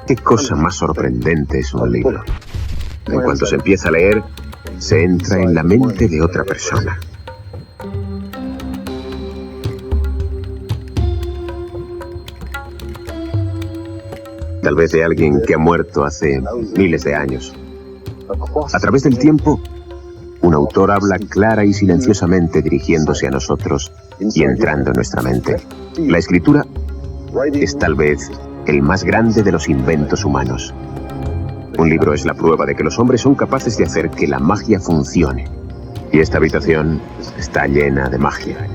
Qué cosa más sorprendente es un libro. En cuanto se empieza a leer, se entra en la mente de otra persona. Tal vez de alguien que ha muerto hace miles de años. A través del tiempo, un autor habla clara y silenciosamente dirigiéndose a nosotros y entrando en nuestra mente. La escritura es tal vez el más grande de los inventos humanos. Un libro es la prueba de que los hombres son capaces de hacer que la magia funcione. Y esta habitación está llena de magia.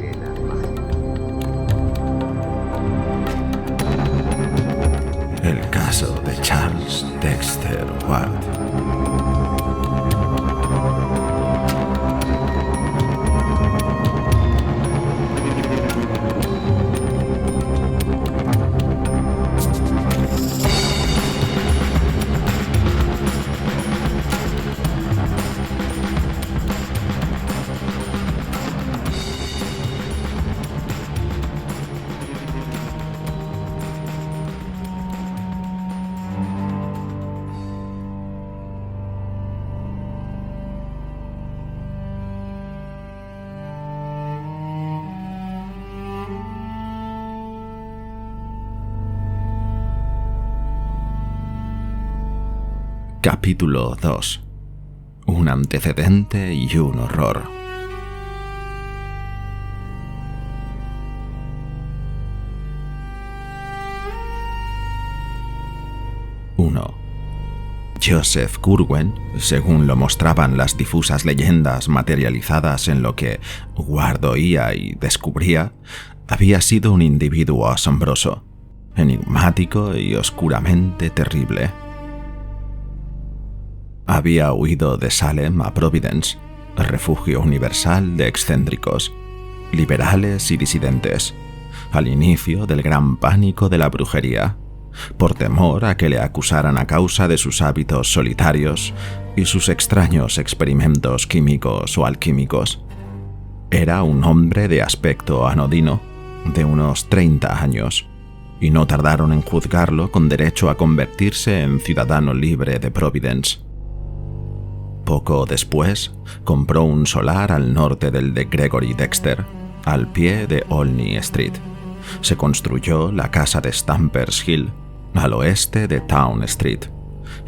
El caso de Charles Dexter Ward. Capítulo 2. Un antecedente y un horror. 1. Joseph Curwen, según lo mostraban las difusas leyendas materializadas en lo que Ward oía y descubría, había sido un individuo asombroso, enigmático y oscuramente terrible. Había huido de Salem a Providence, el refugio universal de excéntricos, liberales y disidentes, al inicio del gran pánico de la brujería, por temor a que le acusaran a causa de sus hábitos solitarios y sus extraños experimentos químicos o alquímicos. Era un hombre de aspecto anodino, de unos 30 años, y no tardaron en juzgarlo con derecho a convertirse en ciudadano libre de Providence. Poco después, compró un solar al norte del de Gregory Dexter, al pie de Olney Street. Se construyó la casa de Stampers Hill, al oeste de Town Street,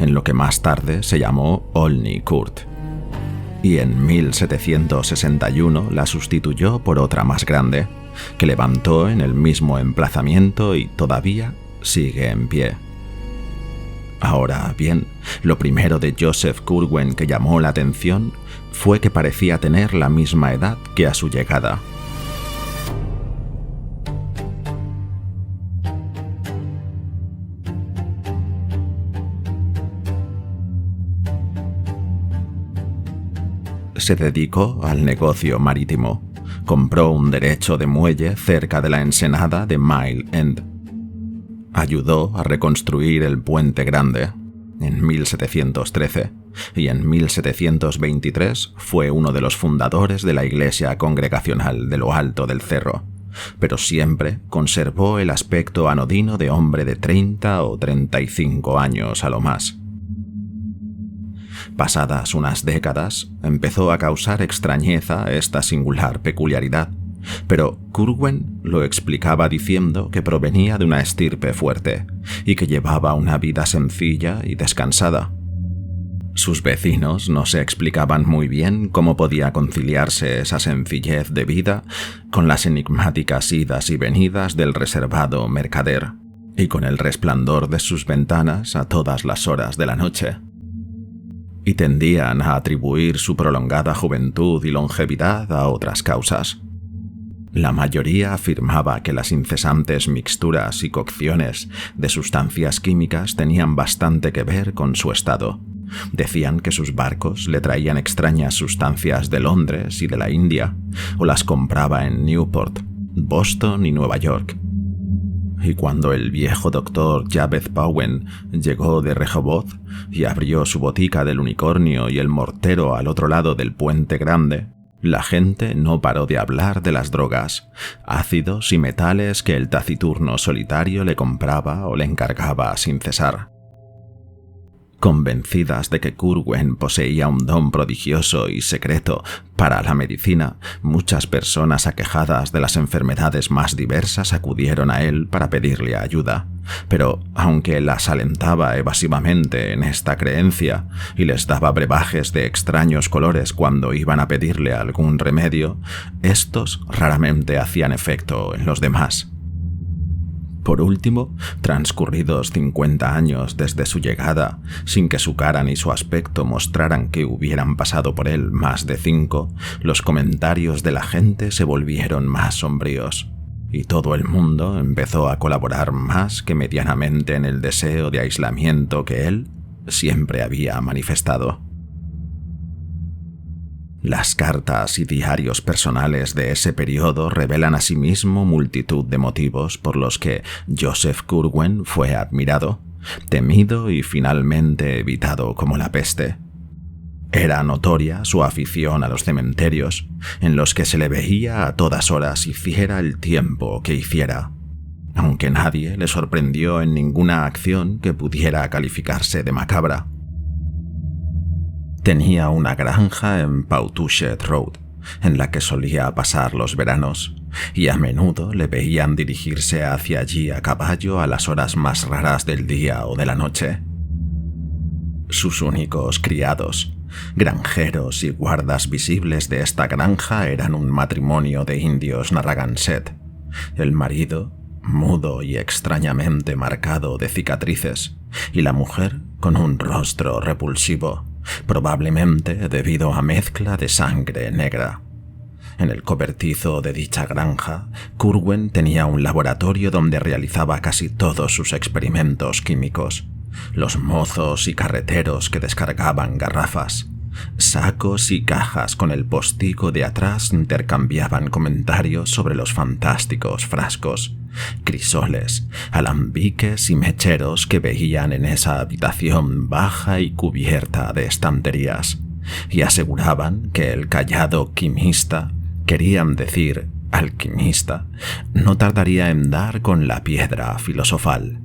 en lo que más tarde se llamó Olney Court. Y en 1761 la sustituyó por otra más grande, que levantó en el mismo emplazamiento y todavía sigue en pie. Ahora bien, lo primero de Joseph Curwen que llamó la atención fue que parecía tener la misma edad que a su llegada. Se dedicó al negocio marítimo. Compró un derecho de muelle cerca de la ensenada de Mile End. Ayudó a reconstruir el Puente Grande en 1713 y en 1723 fue uno de los fundadores de la Iglesia Congregacional de lo Alto del Cerro, pero siempre conservó el aspecto anodino de hombre de 30 o 35 años a lo más. Pasadas unas décadas, empezó a causar extrañeza esta singular peculiaridad, pero Curwen lo explicaba diciendo que provenía de una estirpe fuerte y que llevaba una vida sencilla y descansada. Sus vecinos no se explicaban muy bien cómo podía conciliarse esa sencillez de vida con las enigmáticas idas y venidas del reservado mercader y con el resplandor de sus ventanas a todas las horas de la noche. Y tendían a atribuir su prolongada juventud y longevidad a otras causas. La mayoría afirmaba que las incesantes mixturas y cocciones de sustancias químicas tenían bastante que ver con su estado. Decían que sus barcos le traían extrañas sustancias de Londres y de la India, o las compraba en Newport, Boston y Nueva York. Y cuando el viejo doctor Jabez Bowen llegó de Rehoboth y abrió su botica del unicornio y el mortero al otro lado del Puente Grande, la gente no paró de hablar de las drogas, ácidos y metales que el taciturno solitario le compraba o le encargaba sin cesar. Convencidas de que Curwen poseía un don prodigioso y secreto para la medicina, muchas personas aquejadas de las enfermedades más diversas acudieron a él para pedirle ayuda. Pero, aunque las alentaba evasivamente en esta creencia y les daba brebajes de extraños colores cuando iban a pedirle algún remedio, estos raramente hacían efecto en los demás. Por último, transcurridos 50 años desde su llegada, sin que su cara ni su aspecto mostraran que hubieran pasado por él más de 5, los comentarios de la gente se volvieron más sombríos, y todo el mundo empezó a colaborar más que medianamente en el deseo de aislamiento que él siempre había manifestado. Las cartas y diarios personales de ese periodo revelan asimismo multitud de motivos por los que Joseph Curwen fue admirado, temido y finalmente evitado como la peste. Era notoria su afición a los cementerios, en los que se le veía a todas horas hiciera el tiempo que hiciera, aunque nadie le sorprendió en ninguna acción que pudiera calificarse de macabra. Tenía una granja en Pautuchet Road, en la que solía pasar los veranos, y a menudo le veían dirigirse hacia allí a caballo a las horas más raras del día o de la noche. Sus únicos criados, granjeros y guardas visibles de esta granja eran un matrimonio de indios Narragansett, el marido, mudo y extrañamente marcado de cicatrices, y la mujer con un rostro repulsivo, probablemente debido a mezcla de sangre negra. En el cobertizo de dicha granja, Curwen tenía un laboratorio donde realizaba casi todos sus experimentos químicos. Los mozos y carreteros que descargaban garrafas, sacos y cajas con el postigo de atrás intercambiaban comentarios sobre los fantásticos frascos, crisoles, alambiques y mecheros que veían en esa habitación baja y cubierta de estanterías, y aseguraban que el callado quimista, querían decir alquimista, no tardaría en dar con la piedra filosofal.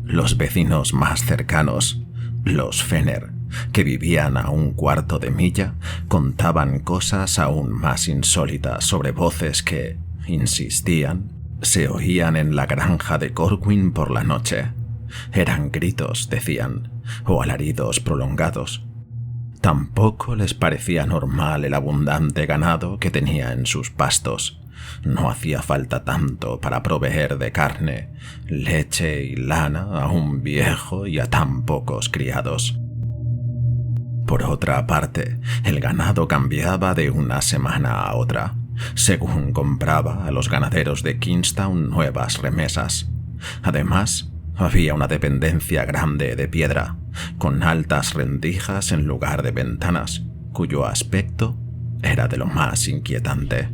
Los vecinos más cercanos, los Fenner, que vivían a un cuarto de milla, contaban cosas aún más insólitas sobre voces que, insistían, se oían en la granja de Corwin por la noche. Eran gritos, decían, o alaridos prolongados. Tampoco les parecía normal el abundante ganado que tenía en sus pastos. No hacía falta tanto para proveer de carne, leche y lana a un viejo y a tan pocos criados. Por otra parte, el ganado cambiaba de una semana a otra, según compraba a los ganaderos de Kingstown nuevas remesas. Además, había una dependencia grande de piedra, con altas rendijas en lugar de ventanas, cuyo aspecto era de lo más inquietante.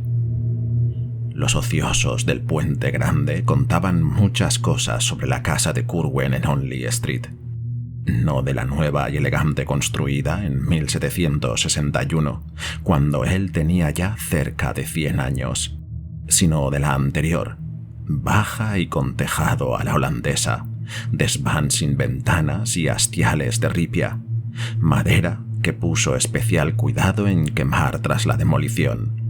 Los ociosos del Puente Grande contaban muchas cosas sobre la casa de Curwen en Onley Street, no de la nueva y elegante construida en 1761, cuando él tenía ya cerca de 100 años, sino de la anterior, baja y con tejado a la holandesa, desván sin ventanas y hastiales de ripia, madera que puso especial cuidado en quemar tras la demolición.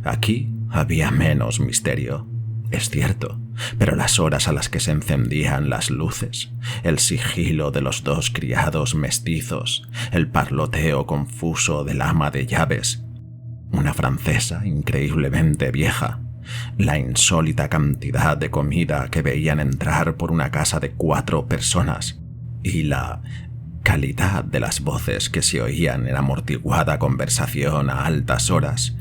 Aquí había menos misterio, es cierto, pero las horas a las que se encendían las luces, el sigilo de los 2 criados mestizos, el parloteo confuso del ama de llaves, una francesa increíblemente vieja, la insólita cantidad de comida que veían entrar por una casa de 4 personas y la calidad de las voces que se oían en amortiguada conversación a altas horas,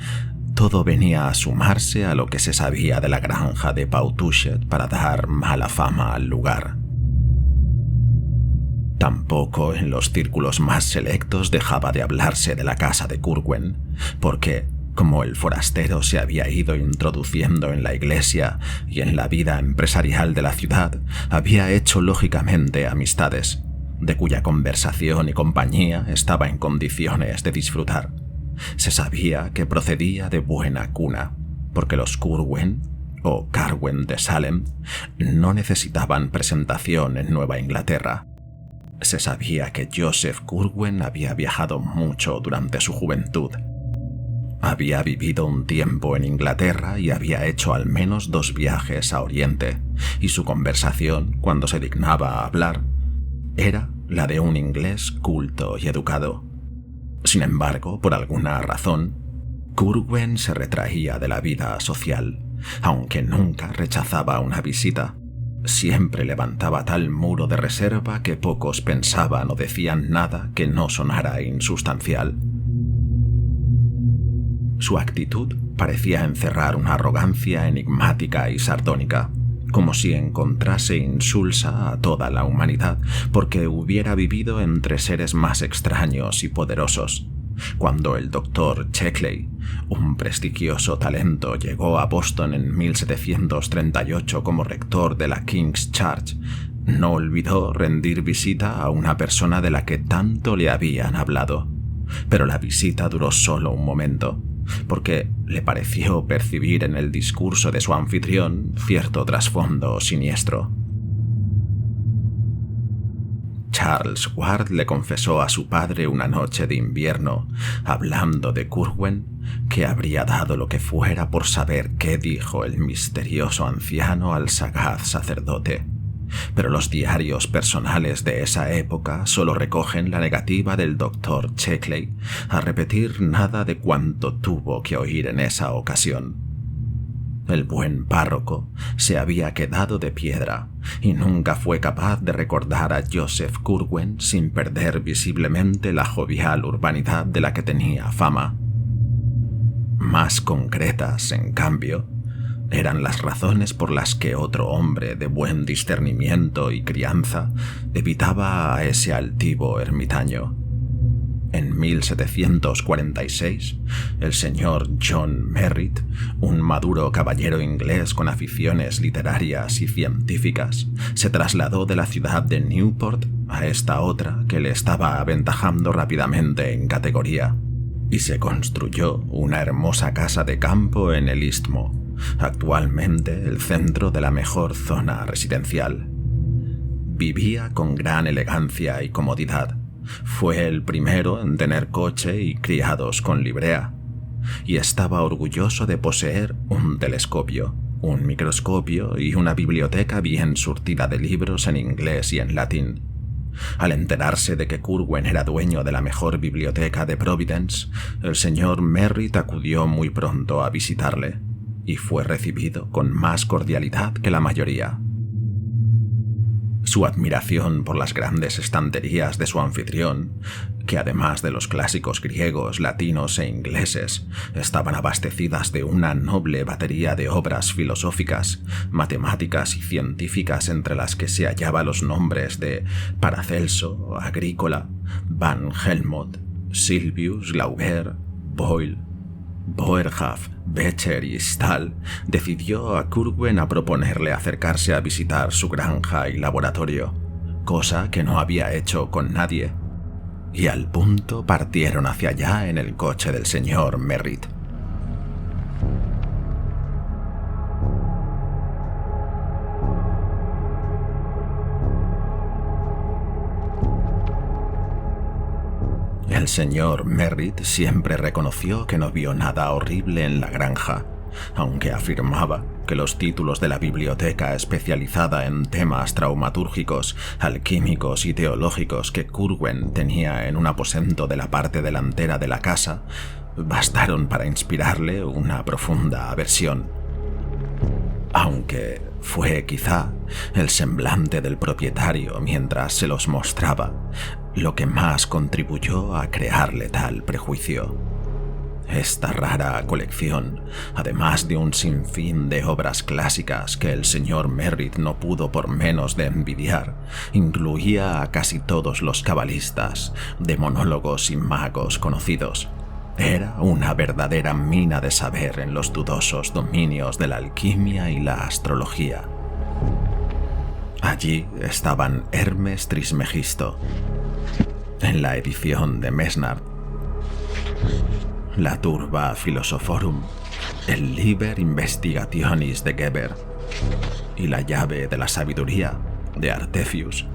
todo venía a sumarse a lo que se sabía de la granja de Pautuchet para dar mala fama al lugar. Tampoco en los círculos más selectos dejaba de hablarse de la casa de Curwen, porque, como el forastero se había ido introduciendo en la iglesia y en la vida empresarial de la ciudad, había hecho lógicamente amistades, de cuya conversación y compañía estaba en condiciones de disfrutar. Se sabía que procedía de buena cuna, porque los Curwen, o Carwen de Salem, no necesitaban presentación en Nueva Inglaterra. Se sabía que Joseph Curwen había viajado mucho durante su juventud. Había vivido un tiempo en Inglaterra y había hecho al menos 2 viajes a Oriente, y su conversación, cuando se dignaba a hablar, era la de un inglés culto y educado. Sin embargo, por alguna razón, Curwen se retraía de la vida social, aunque nunca rechazaba una visita. Siempre levantaba tal muro de reserva que pocos pensaban o decían nada que no sonara insustancial. Su actitud parecía encerrar una arrogancia enigmática y sardónica, como si encontrase insulsa a toda la humanidad porque hubiera vivido entre seres más extraños y poderosos. Cuando el Dr. Checkley, un prestigioso talento, llegó a Boston en 1738 como rector de la King's Church, no olvidó rendir visita a una persona de la que tanto le habían hablado. Pero la visita duró solo un momento, porque le pareció percibir en el discurso de su anfitrión cierto trasfondo siniestro. Charles Ward le confesó a su padre una noche de invierno, hablando de Curwen, que habría dado lo que fuera por saber qué dijo el misterioso anciano al sagaz sacerdote. Pero los diarios personales de esa época solo recogen la negativa del Dr. Checkley a repetir nada de cuanto tuvo que oír en esa ocasión. El buen párroco se había quedado de piedra y nunca fue capaz de recordar a Joseph Curwen sin perder visiblemente la jovial urbanidad de la que tenía fama. Más concretas, en cambio, eran las razones por las que otro hombre de buen discernimiento y crianza evitaba a ese altivo ermitaño. En 1746, el señor John Merritt, un maduro caballero inglés con aficiones literarias y científicas, se trasladó de la ciudad de Newport a esta otra que le estaba aventajando rápidamente en categoría, y se construyó una hermosa casa de campo en el Istmo, actualmente el centro de la mejor zona residencial. Vivía con gran elegancia y comodidad. Fue el primero en tener coche y criados con librea, y estaba orgulloso de poseer un telescopio, un microscopio y una biblioteca bien surtida de libros en inglés y en latín. Al enterarse de que Curwen era dueño de la mejor biblioteca de Providence, el señor Merritt acudió muy pronto a visitarle, y fue recibido con más cordialidad que la mayoría. Su admiración por las grandes estanterías de su anfitrión, que además de los clásicos griegos, latinos e ingleses, estaban abastecidas de una noble batería de obras filosóficas, matemáticas y científicas entre las que se hallaban los nombres de Paracelso, Agrícola, Van Helmont, Sylvius, Glauber, Boyle, Boerhaave, Becher y Stahl, decidió a Curwen a proponerle acercarse a visitar su granja y laboratorio, cosa que no había hecho con nadie, y al punto partieron hacia allá en el coche del señor Merritt. El señor Merritt siempre reconoció que no vio nada horrible en la granja, aunque afirmaba que los títulos de la biblioteca especializada en temas traumatúrgicos, alquímicos y teológicos que Curwen tenía en un aposento de la parte delantera de la casa bastaron para inspirarle una profunda aversión. Aunque fue quizá el semblante del propietario mientras se los mostraba lo que más contribuyó a crearle tal prejuicio. Esta rara colección, además de un sinfín de obras clásicas que el señor Merritt no pudo por menos de envidiar, incluía a casi todos los cabalistas, demonólogos y magos conocidos. Era una verdadera mina de saber en los dudosos dominios de la alquimia y la astrología. Allí estaban Hermes Trismegisto, en la edición de Mesnard, la Turba Philosophorum, el Liber Investigationis de Geber y la llave de la sabiduría de Artephius.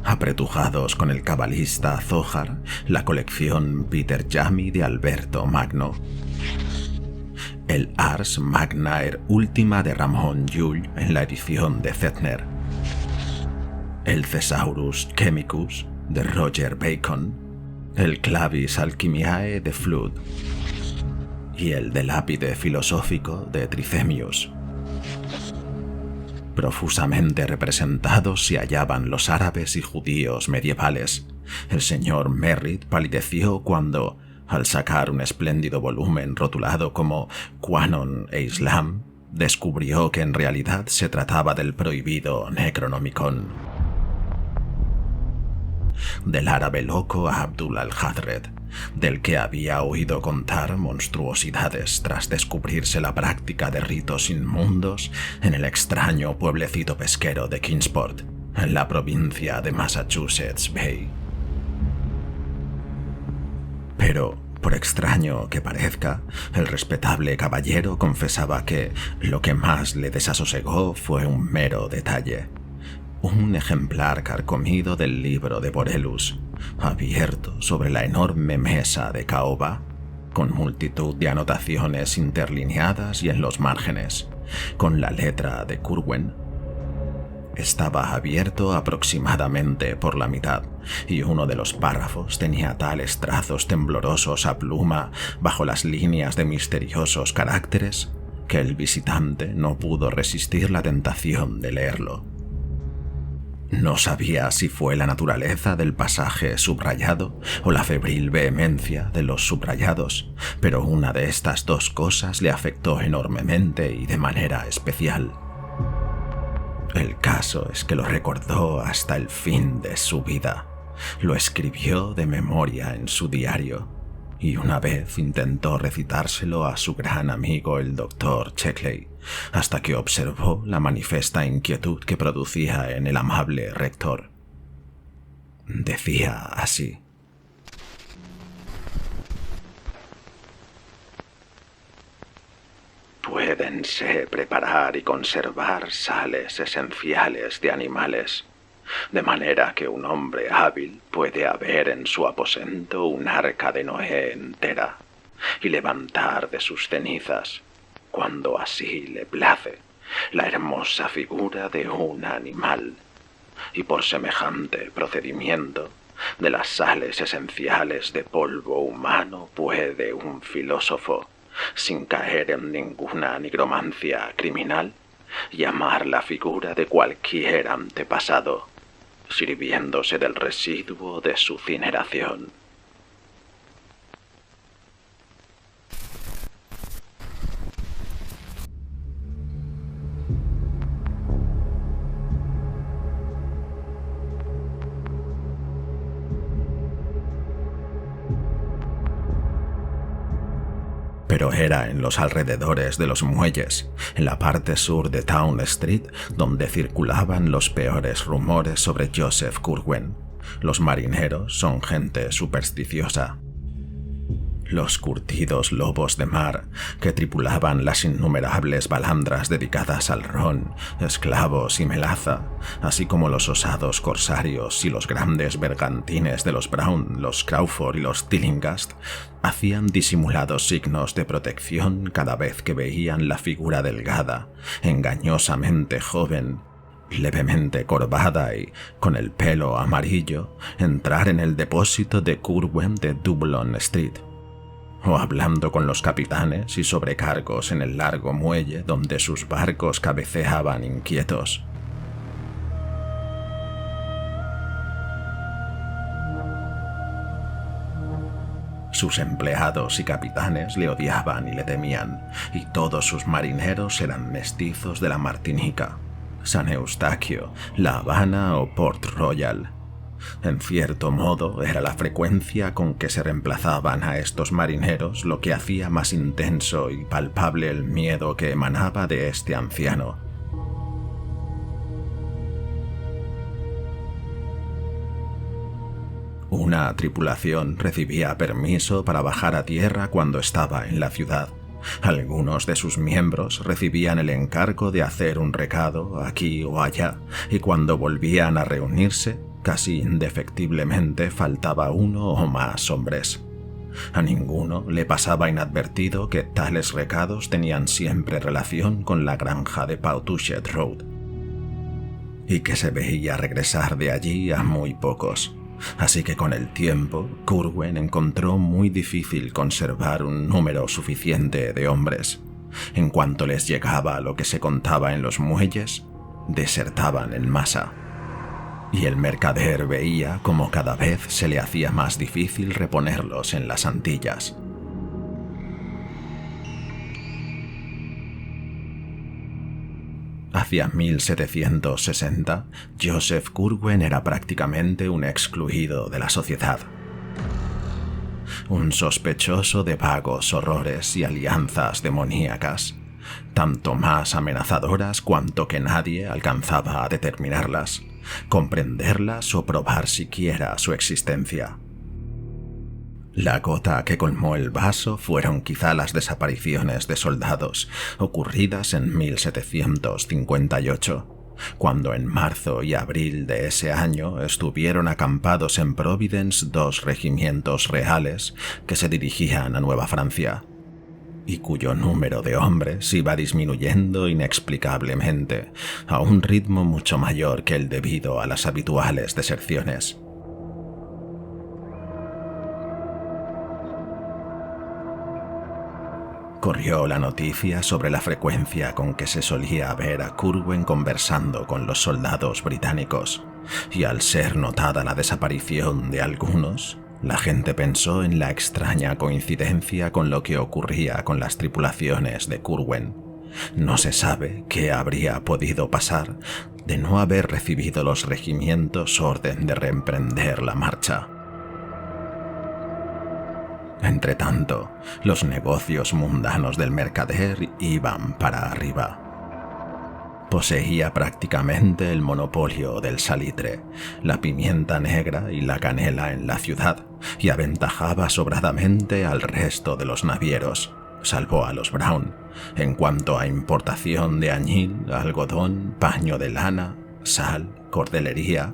Apretujados con el cabalista Zohar, la colección Peter Jamy de Alberto Magno, el Ars Magnae Ultima de Ramón Llull en la edición de Zettner, el Thesaurus Chemicus de Roger Bacon, el Clavis Alchimiae de Flood y el De Lapide Philosophico de Trithemius. Profusamente representados se hallaban los árabes y judíos medievales. El señor Merritt palideció cuando, al sacar un espléndido volumen rotulado como Quanon e Islam, descubrió que en realidad se trataba del prohibido Necronomicon. Del árabe loco Abdul al-Hadred, del que había oído contar monstruosidades tras descubrirse la práctica de ritos inmundos en el extraño pueblecito pesquero de Kingsport, en la provincia de Massachusetts Bay. Pero, por extraño que parezca, el respetable caballero confesaba que lo que más le desasosegó fue un mero detalle. Un ejemplar carcomido del libro de Borellus, abierto sobre la enorme mesa de caoba, con multitud de anotaciones interlineadas y en los márgenes, con la letra de Curwen. Estaba abierto aproximadamente por la mitad, y uno de los párrafos tenía tales trazos temblorosos a pluma bajo las líneas de misteriosos caracteres que el visitante no pudo resistir la tentación de leerlo. No sabía si fue la naturaleza del pasaje subrayado o la febril vehemencia de los subrayados, pero una de estas dos cosas le afectó enormemente y de manera especial. El caso es que lo recordó hasta el fin de su vida. Lo escribió de memoria en su diario, y una vez intentó recitárselo a su gran amigo el Dr. Checkley, hasta que observó la manifiesta inquietud que producía en el amable rector. Decía así: puédense preparar y conservar sales esenciales de animales, de manera que un hombre hábil puede haber en su aposento un arca de Noé entera y levantar de sus cenizas, cuando así le place, la hermosa figura de un animal, y por semejante procedimiento, de las sales esenciales de polvo humano puede un filósofo, sin caer en ninguna nigromancia criminal, llamar la figura de cualquier antepasado, sirviéndose del residuo de su cineración. Pero era en los alrededores de los muelles, en la parte sur de Town Street, donde circulaban los peores rumores sobre Joseph Curwen. Los marineros son gente supersticiosa. Los curtidos lobos de mar que tripulaban las innumerables balandras dedicadas al ron, esclavos y melaza, así como los osados corsarios y los grandes bergantines de los Brown, los Crawford y los Tillinghast, hacían disimulados signos de protección cada vez que veían la figura delgada, engañosamente joven, levemente corvada y con el pelo amarillo, entrar en el depósito de Curwen de Dublon Street, o hablando con los capitanes y sobrecargos en el largo muelle donde sus barcos cabeceaban inquietos. Sus empleados y capitanes le odiaban y le temían, y todos sus marineros eran mestizos de la Martinica, San Eustaquio, La Habana o Port Royal. En cierto modo, era la frecuencia con que se reemplazaban a estos marineros lo que hacía más intenso y palpable el miedo que emanaba de este anciano. Una tripulación recibía permiso para bajar a tierra cuando estaba en la ciudad. Algunos de sus miembros recibían el encargo de hacer un recado aquí o allá, y cuando volvían a reunirse, casi indefectiblemente faltaba uno o más hombres. A ninguno le pasaba inadvertido que tales recados tenían siempre relación con la granja de Pautuchet Road, y que se veía regresar de allí a muy pocos. Así que con el tiempo, Curwen encontró muy difícil conservar un número suficiente de hombres. En cuanto les llegaba lo que se contaba en los muelles, desertaban en masa. Y el mercader veía como cada vez se le hacía más difícil reponerlos en las Antillas. Hacia 1760, Joseph Curwen era prácticamente un excluido de la sociedad. Un sospechoso de vagos horrores y alianzas demoníacas, tanto más amenazadoras cuanto que nadie alcanzaba a determinarlas, comprenderlas o probar siquiera su existencia. La gota que colmó el vaso fueron quizá las desapariciones de soldados ocurridas en 1758, cuando en marzo y abril de ese año estuvieron acampados en Providence 2 regimientos reales que se dirigían a Nueva Francia, y cuyo número de hombres iba disminuyendo inexplicablemente a un ritmo mucho mayor que el debido a las habituales deserciones. Corrió la noticia sobre la frecuencia con que se solía ver a Curwen conversando con los soldados británicos, y al ser notada la desaparición de algunos, la gente pensó en la extraña coincidencia con lo que ocurría con las tripulaciones de Curwen. No se sabe qué habría podido pasar de no haber recibido los regimientos orden de reemprender la marcha. Entretanto, los negocios mundanos del mercader iban para arriba. Poseía prácticamente el monopolio del salitre, la pimienta negra y la canela en la ciudad, y aventajaba sobradamente al resto de los navieros, salvo a los Brown, en cuanto a importación de añil, algodón, paño de lana, sal, cordelería,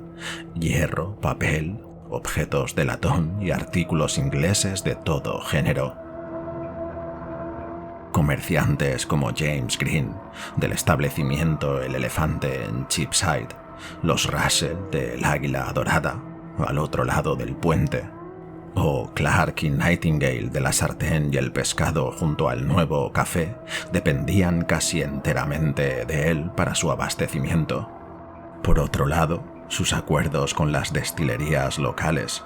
hierro, papel, objetos de latón y artículos ingleses de todo género. Comerciantes como James Green, del establecimiento El Elefante en Cheapside, los Russell del Águila Dorada, al otro lado del puente, o Clark y Nightingale de la sartén y el pescado junto al Nuevo Café, dependían casi enteramente de él para su abastecimiento. Por otro lado, sus acuerdos con las destilerías locales,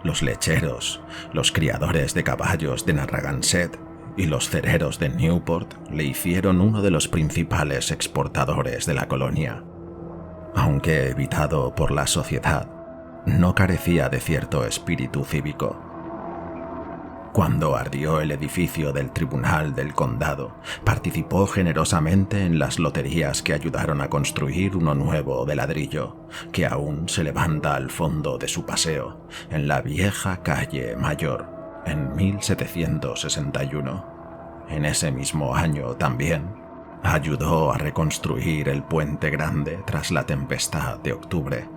los lecheros, los criadores de caballos de Narragansett y los cereros de Newport le hicieron uno de los principales exportadores de la colonia. Aunque evitado por la sociedad, no carecía de cierto espíritu cívico. Cuando ardió el edificio del Tribunal del Condado, participó generosamente en las loterías que ayudaron a construir uno nuevo de ladrillo, que aún se levanta al fondo de su paseo, en la vieja calle Mayor, en 1761. En ese mismo año también ayudó a reconstruir el Puente Grande tras la tempestad de octubre.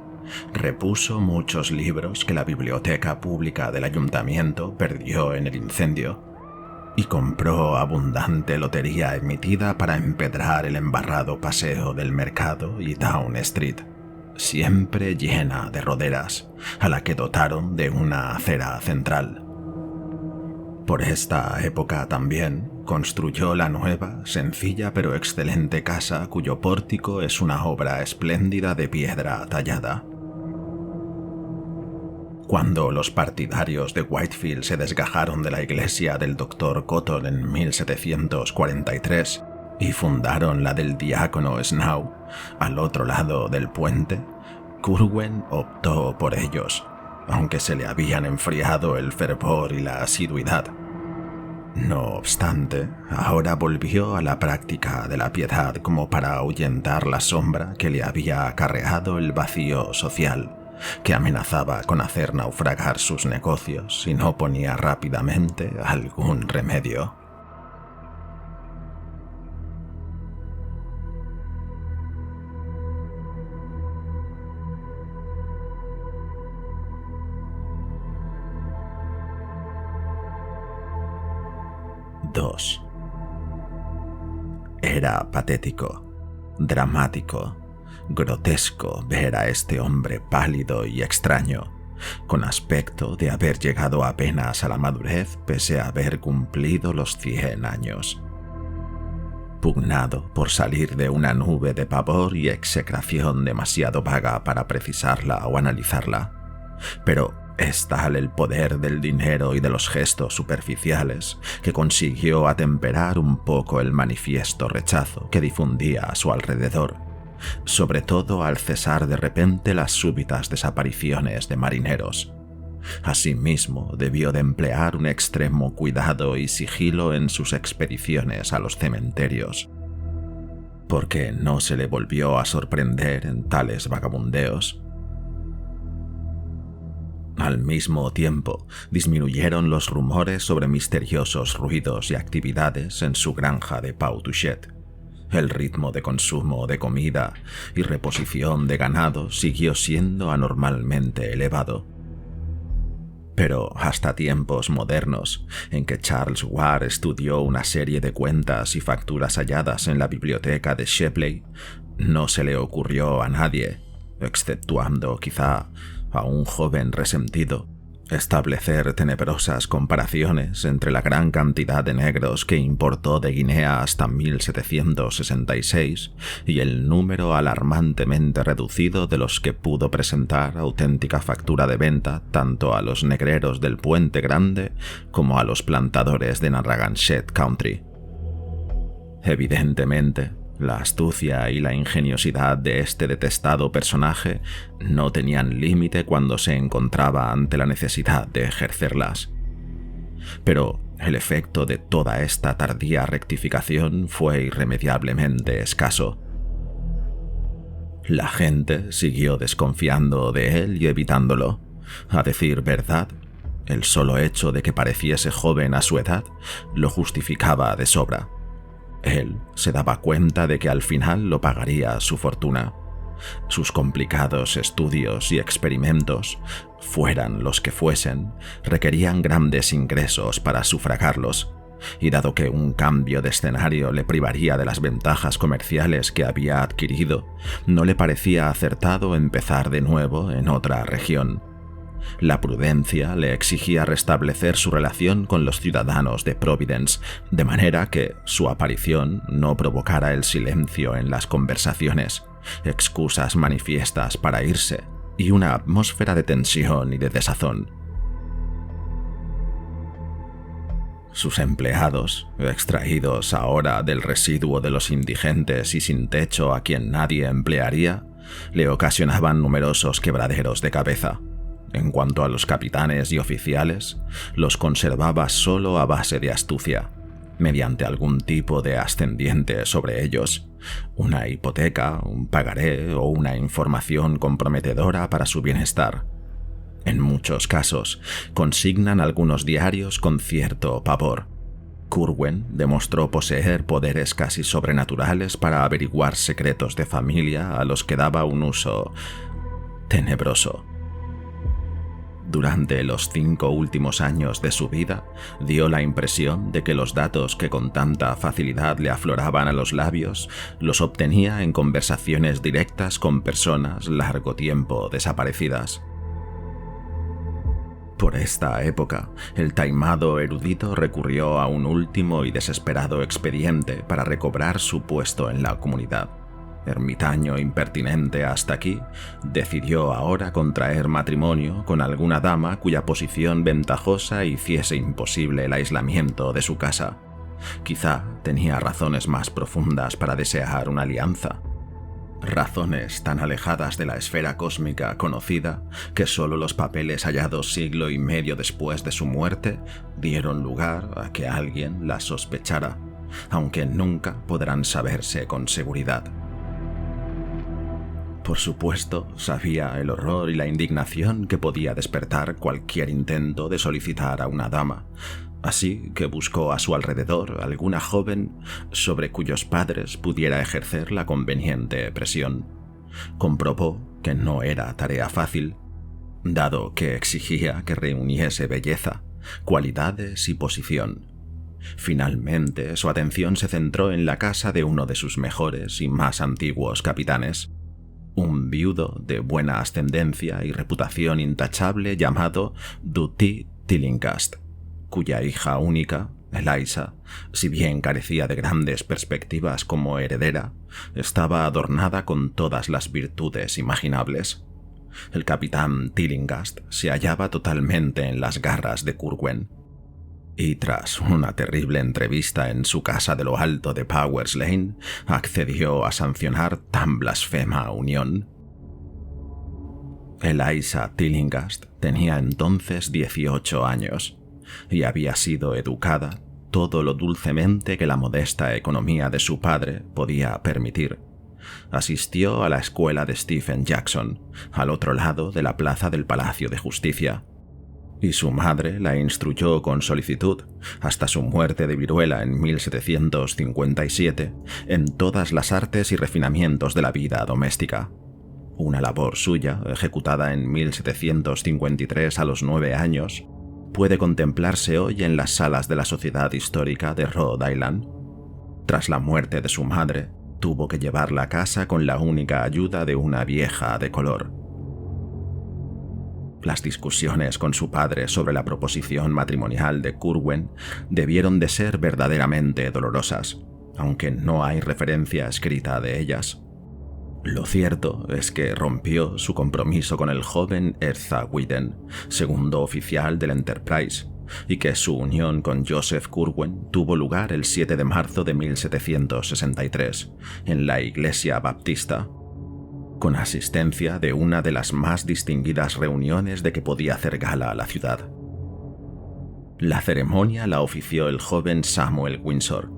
Repuso muchos libros que la biblioteca pública del ayuntamiento perdió en el incendio y compró abundante lotería emitida para empedrar el embarrado paseo del mercado y Down Street, siempre llena de roderas, a la que dotaron de una acera central. Por esta época también construyó la nueva, sencilla pero excelente casa cuyo pórtico es una obra espléndida de piedra tallada. Cuando los partidarios de Whitefield se desgajaron de la iglesia del Dr. Cotton en 1743 y fundaron la del diácono Snow, al otro lado del puente, Curwen optó por ellos, aunque se le habían enfriado el fervor y la asiduidad. No obstante, ahora volvió a la práctica de la piedad como para ahuyentar la sombra que le había acarreado el vacío social, que amenazaba con hacer naufragar sus negocios si no ponía rápidamente algún remedio. II. Era patético, dramático, grotesco ver a este hombre pálido y extraño, con aspecto de haber llegado apenas a la madurez pese a haber cumplido los 100 años. Pugnado por salir de una nube de pavor y execración demasiado vaga para precisarla o analizarla, pero es tal el poder del dinero y de los gestos superficiales que consiguió atemperar un poco el manifiesto rechazo que difundía a su alrededor, sobre todo al cesar de repente las súbitas desapariciones de marineros. Asimismo, debió de emplear un extremo cuidado y sigilo en sus expediciones a los cementerios, porque no se le volvió a sorprender en tales vagabundeos. Al mismo tiempo, disminuyeron los rumores sobre misteriosos ruidos y actividades en su granja de Pau-Touchet. El ritmo de consumo de comida y reposición de ganado siguió siendo anormalmente elevado. Pero hasta tiempos modernos, en que Charles Ward estudió una serie de cuentas y facturas halladas en la biblioteca de Shepley, no se le ocurrió a nadie, exceptuando quizá a un joven resentido, establecer tenebrosas comparaciones entre la gran cantidad de negros que importó de Guinea hasta 1766 y el número alarmantemente reducido de los que pudo presentar auténtica factura de venta tanto a los negreros del Puente Grande como a los plantadores de Narragansett Country. Evidentemente, la astucia y la ingeniosidad de este detestado personaje no tenían límite cuando se encontraba ante la necesidad de ejercerlas. Pero el efecto de toda esta tardía rectificación fue irremediablemente escaso. La gente siguió desconfiando de él y evitándolo. A decir verdad, el solo hecho de que pareciese joven a su edad lo justificaba de sobra. Él se daba cuenta de que al final lo pagaría su fortuna. Sus complicados estudios y experimentos, fueran los que fuesen, requerían grandes ingresos para sufragarlos, y dado que un cambio de escenario le privaría de las ventajas comerciales que había adquirido, no le parecía acertado empezar de nuevo en otra región. La prudencia le exigía restablecer su relación con los ciudadanos de Providence, de manera que su aparición no provocara el silencio en las conversaciones, excusas manifiestas para irse y una atmósfera de tensión y de desazón. Sus empleados, extraídos ahora del residuo de los indigentes y sin techo a quien nadie emplearía, le ocasionaban numerosos quebraderos de cabeza. En cuanto a los capitanes y oficiales, los conservaba solo a base de astucia, mediante algún tipo de ascendiente sobre ellos, una hipoteca, un pagaré o una información comprometedora para su bienestar. En muchos casos, consignan algunos diarios con cierto pavor. Curwen demostró poseer poderes casi sobrenaturales para averiguar secretos de familia a los que daba un uso tenebroso. Durante los 5 últimos años de su vida, dio la impresión de que los datos que con tanta facilidad le afloraban a los labios los obtenía en conversaciones directas con personas largo tiempo desaparecidas. Por esta época, el taimado erudito recurrió a un último y desesperado expediente para recobrar su puesto en la comunidad. Ermitaño impertinente hasta aquí, decidió ahora contraer matrimonio con alguna dama cuya posición ventajosa hiciese imposible el aislamiento de su casa. Quizá tenía razones más profundas para desear una alianza. Razones tan alejadas de la esfera cósmica conocida que solo los papeles hallados siglo y medio después de su muerte dieron lugar a que alguien las sospechara, aunque nunca podrán saberse con seguridad. Por supuesto, sabía el horror y la indignación que podía despertar cualquier intento de solicitar a una dama, así que buscó a su alrededor alguna joven sobre cuyos padres pudiera ejercer la conveniente presión. Comprobó que no era tarea fácil, dado que exigía que reuniese belleza, cualidades y posición. Finalmente, su atención se centró en la casa de uno de sus mejores y más antiguos capitanes, un viudo de buena ascendencia y reputación intachable llamado Dutty Tillinghast, cuya hija única, Eliza, si bien carecía de grandes perspectivas como heredera, estaba adornada con todas las virtudes imaginables. El capitán Tillinghast se hallaba totalmente en las garras de Curwen, y tras una terrible entrevista en su casa de lo alto de Powers Lane, accedió a sancionar tan blasfema unión. Eliza Tillinghast tenía entonces 18 años y había sido educada todo lo dulcemente que la modesta economía de su padre podía permitir. Asistió a la escuela de Stephen Jackson, al otro lado de la plaza del Palacio de Justicia, y su madre la instruyó con solicitud, hasta su muerte de viruela en 1757, en todas las artes y refinamientos de la vida doméstica. Una labor suya, ejecutada en 1753 a los 9 años, puede contemplarse hoy en las salas de la Sociedad Histórica de Rhode Island. Tras la muerte de su madre, tuvo que llevarla a casa con la única ayuda de una vieja de color. Las discusiones con su padre sobre la proposición matrimonial de Curwen debieron de ser verdaderamente dolorosas, aunque no hay referencia escrita de ellas. Lo cierto es que rompió su compromiso con el joven Ezra Whedon, segundo oficial del Enterprise, y que su unión con Joseph Curwen tuvo lugar el 7 de marzo de 1763, en la iglesia baptista, con asistencia de una de las más distinguidas reuniones de que podía hacer gala la ciudad. La ceremonia la ofició el joven Samuel Windsor.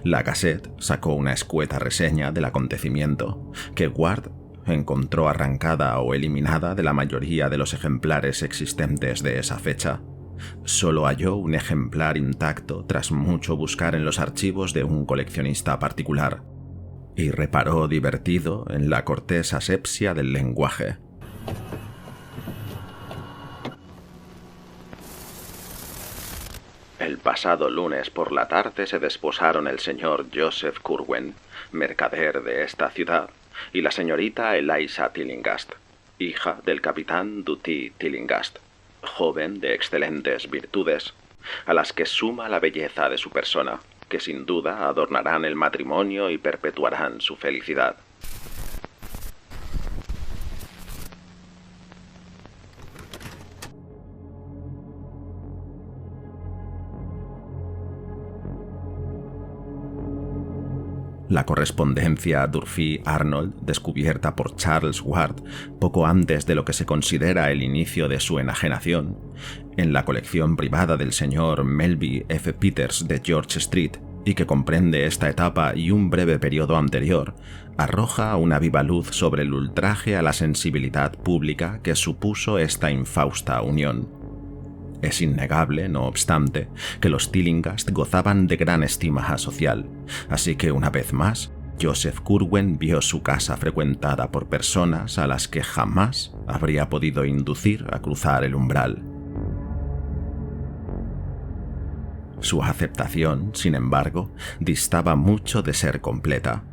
La Gazette sacó una escueta reseña del acontecimiento, que Ward encontró arrancada o eliminada de la mayoría de los ejemplares existentes de esa fecha. Solo halló un ejemplar intacto tras mucho buscar en los archivos de un coleccionista particular, y reparó divertido en la cortés asepsia del lenguaje. El pasado lunes por la tarde se desposaron el señor Joseph Curwen, mercader de esta ciudad, y la señorita Eliza Tillinghast, hija del capitán Dutty Tillinghast, joven de excelentes virtudes, a las que suma la belleza de su persona, que sin duda adornarán el matrimonio y perpetuarán su felicidad. La correspondencia Durfee-Arnold, descubierta por Charles Ward poco antes de lo que se considera el inicio de su enajenación, en la colección privada del señor Melby F. Peters de George Street, y que comprende esta etapa y un breve periodo anterior, arroja una viva luz sobre el ultraje a la sensibilidad pública que supuso esta infausta unión. Es innegable, no obstante, que los Tillinghast gozaban de gran estima social, así que una vez más, Joseph Curwen vio su casa frecuentada por personas a las que jamás habría podido inducir a cruzar el umbral. Su aceptación, sin embargo, distaba mucho de ser completa,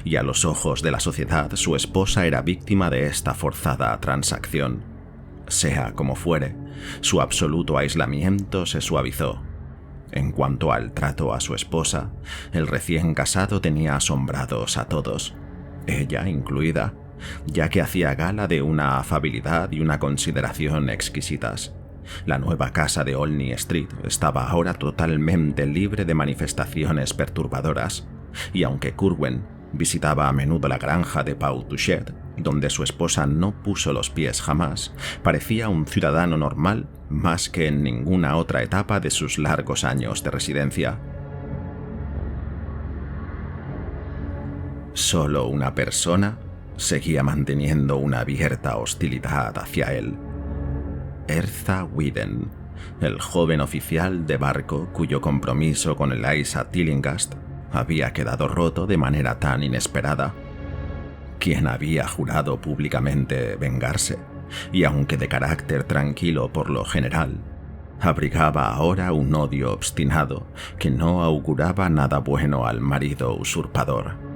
y a los ojos de la sociedad su esposa era víctima de esta forzada transacción. Sea como fuere, su absoluto aislamiento se suavizó. En cuanto al trato a su esposa, el recién casado tenía asombrados a todos, ella incluida, ya que hacía gala de una afabilidad y una consideración exquisitas. La nueva casa de Olney Street estaba ahora totalmente libre de manifestaciones perturbadoras, y aunque Curwen visitaba a menudo la granja de Pawtucket, donde su esposa no puso los pies jamás, parecía un ciudadano normal más que en ninguna otra etapa de sus largos años de residencia. Solo una persona seguía manteniendo una abierta hostilidad hacia él. Erzá Whedon, el joven oficial de barco cuyo compromiso con Eliza Tillinghast había quedado roto de manera tan inesperada, quien había jurado públicamente vengarse, y aunque de carácter tranquilo por lo general, abrigaba ahora un odio obstinado que no auguraba nada bueno al marido usurpador.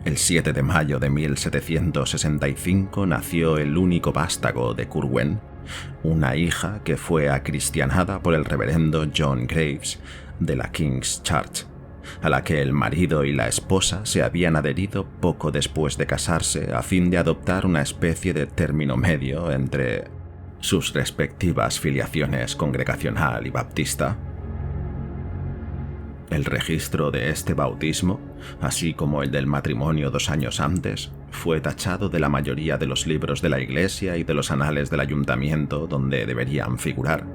El 7 de mayo de 1765 nació el único vástago de Curwen, una hija que fue acristianada por el reverendo John Graves de la King's Church, a la que el marido y la esposa se habían adherido poco después de casarse a fin de adoptar una especie de término medio entre sus respectivas filiaciones congregacional y baptista. El registro de este bautismo, así como el del matrimonio 2 años antes, fue tachado de la mayoría de los libros de la Iglesia y de los anales del ayuntamiento donde deberían figurar.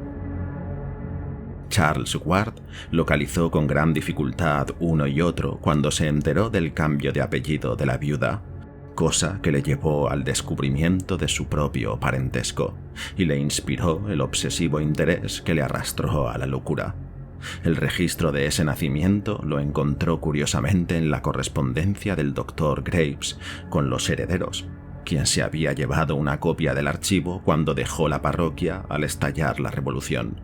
Charles Ward localizó con gran dificultad uno y otro cuando se enteró del cambio de apellido de la viuda, cosa que le llevó al descubrimiento de su propio parentesco y le inspiró el obsesivo interés que le arrastró a la locura. El registro de ese nacimiento lo encontró curiosamente en la correspondencia del Dr. Graves con los herederos, quien se había llevado una copia del archivo cuando dejó la parroquia al estallar la revolución.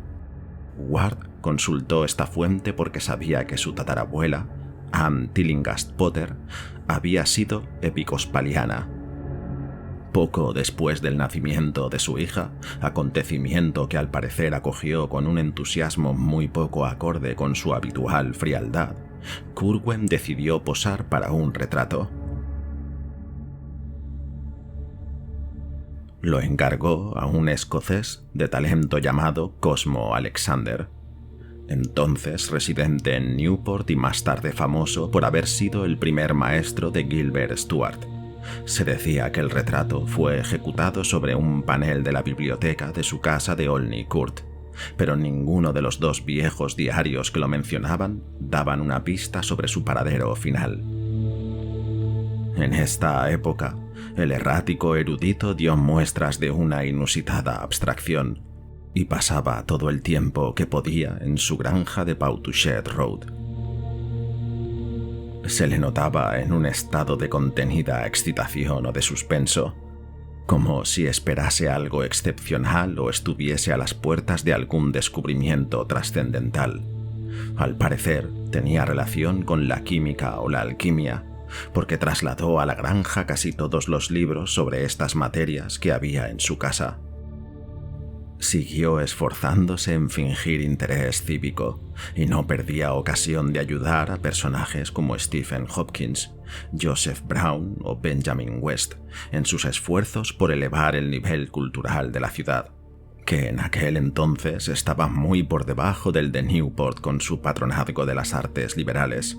Ward consultó esta fuente porque sabía que su tatarabuela, Anne Tillinghast Potter, había sido episcopaliana. Poco después del nacimiento de su hija, acontecimiento que al parecer acogió con un entusiasmo muy poco acorde con su habitual frialdad, Curwen decidió posar para un retrato. Lo encargó a un escocés de talento llamado Cosmo Alexander, entonces residente en Newport y más tarde famoso por haber sido el primer maestro de Gilbert Stuart. Se decía que el retrato fue ejecutado sobre un panel de la biblioteca de su casa de Olney Court, pero ninguno de los 2 viejos diarios que lo mencionaban daban una pista sobre su paradero final. En esta época, el errático erudito dio muestras de una inusitada abstracción y pasaba todo el tiempo que podía en su granja de Pautuchet Road. Se le notaba en un estado de contenida excitación o de suspenso, como si esperase algo excepcional o estuviese a las puertas de algún descubrimiento trascendental. Al parecer, tenía relación con la química o la alquimia, porque trasladó a la granja casi todos los libros sobre estas materias que había en su casa. Siguió esforzándose en fingir interés cívico y no perdía ocasión de ayudar a personajes como Stephen Hopkins, Joseph Brown o Benjamin West en sus esfuerzos por elevar el nivel cultural de la ciudad, que en aquel entonces estaba muy por debajo del de Newport con su patronazgo de las artes liberales.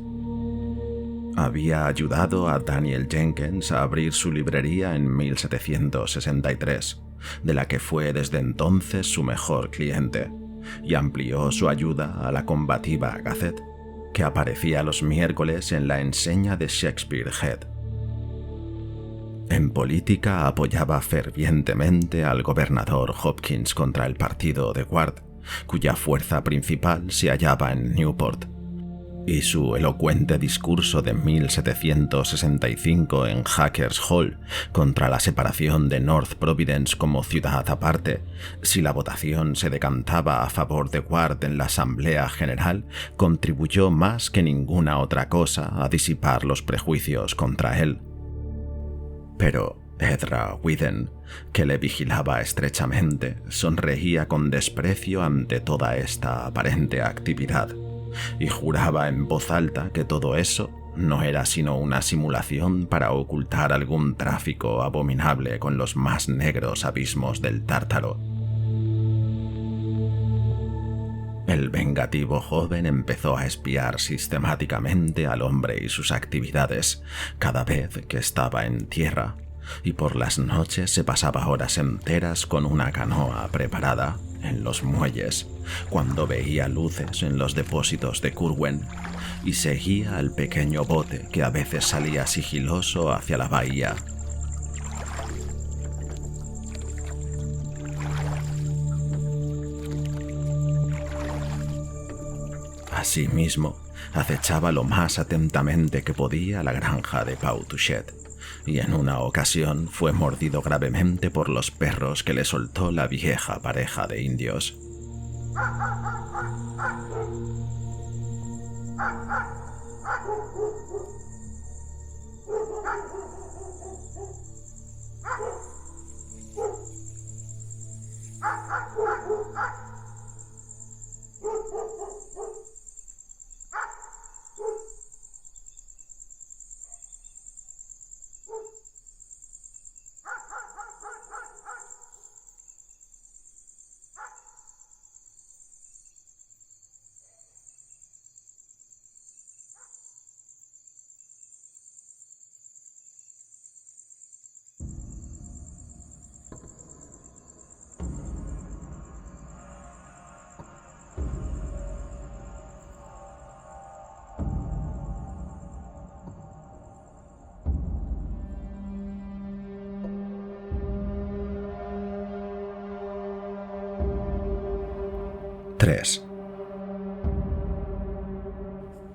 Había ayudado a Daniel Jenkins a abrir su librería en 1763, de la que fue desde entonces su mejor cliente, y amplió su ayuda a la combativa Gazette, que aparecía los miércoles en la enseña de Shakespeare Head. En política apoyaba fervientemente al gobernador Hopkins contra el partido de Ward, cuya fuerza principal se hallaba en Newport, y su elocuente discurso de 1765 en Hackers Hall contra la separación de North Providence como ciudad aparte, si la votación se decantaba a favor de Ward en la Asamblea General, contribuyó más que ninguna otra cosa a disipar los prejuicios contra él. Pero Erzá Whedon, que le vigilaba estrechamente, sonreía con desprecio ante toda esta aparente actividad, y juraba en voz alta que todo eso no era sino una simulación para ocultar algún tráfico abominable con los más negros abismos del Tártaro. El vengativo joven empezó a espiar sistemáticamente al hombre y sus actividades cada vez que estaba en tierra, y por las noches se pasaba horas enteras con una canoa preparada, en los muelles, cuando veía luces en los depósitos de Curwen, y seguía al pequeño bote que a veces salía sigiloso hacia la bahía. Asimismo, acechaba lo más atentamente que podía la granja de Pau Touchet, y en una ocasión fue mordido gravemente por los perros que le soltó la vieja pareja de indios.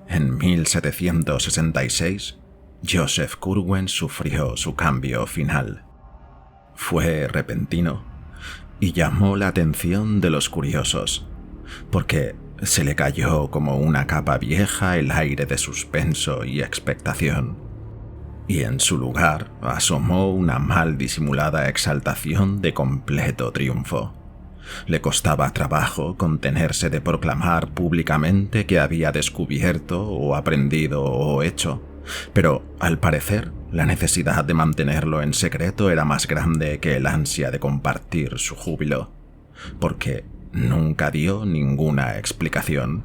En 1766, Joseph Curwen sufrió su cambio final. Fue repentino y llamó la atención de los curiosos, porque se le cayó como una capa vieja el aire de suspenso y expectación, y en su lugar asomó una mal disimulada exaltación de completo triunfo. Le costaba trabajo contenerse de proclamar públicamente que había descubierto o aprendido o hecho, pero al parecer la necesidad de mantenerlo en secreto era más grande que el ansia de compartir su júbilo, porque nunca dio ninguna explicación.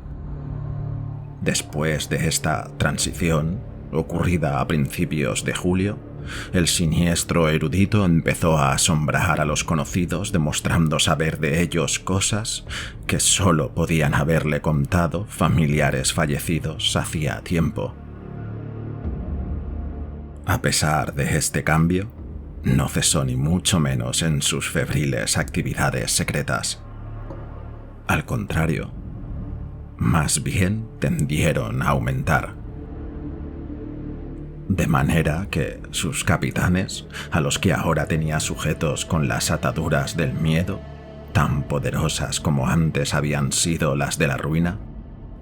Después de esta transición, ocurrida a principios de julio, el siniestro erudito empezó a asombrar a los conocidos, demostrando saber de ellos cosas que solo podían haberle contado familiares fallecidos hacía tiempo. A pesar de este cambio, no cesó ni mucho menos en sus febriles actividades secretas. Al contrario, más bien tendieron a aumentar. De manera que sus capitanes, a los que ahora tenía sujetos con las ataduras del miedo, tan poderosas como antes habían sido las de la ruina,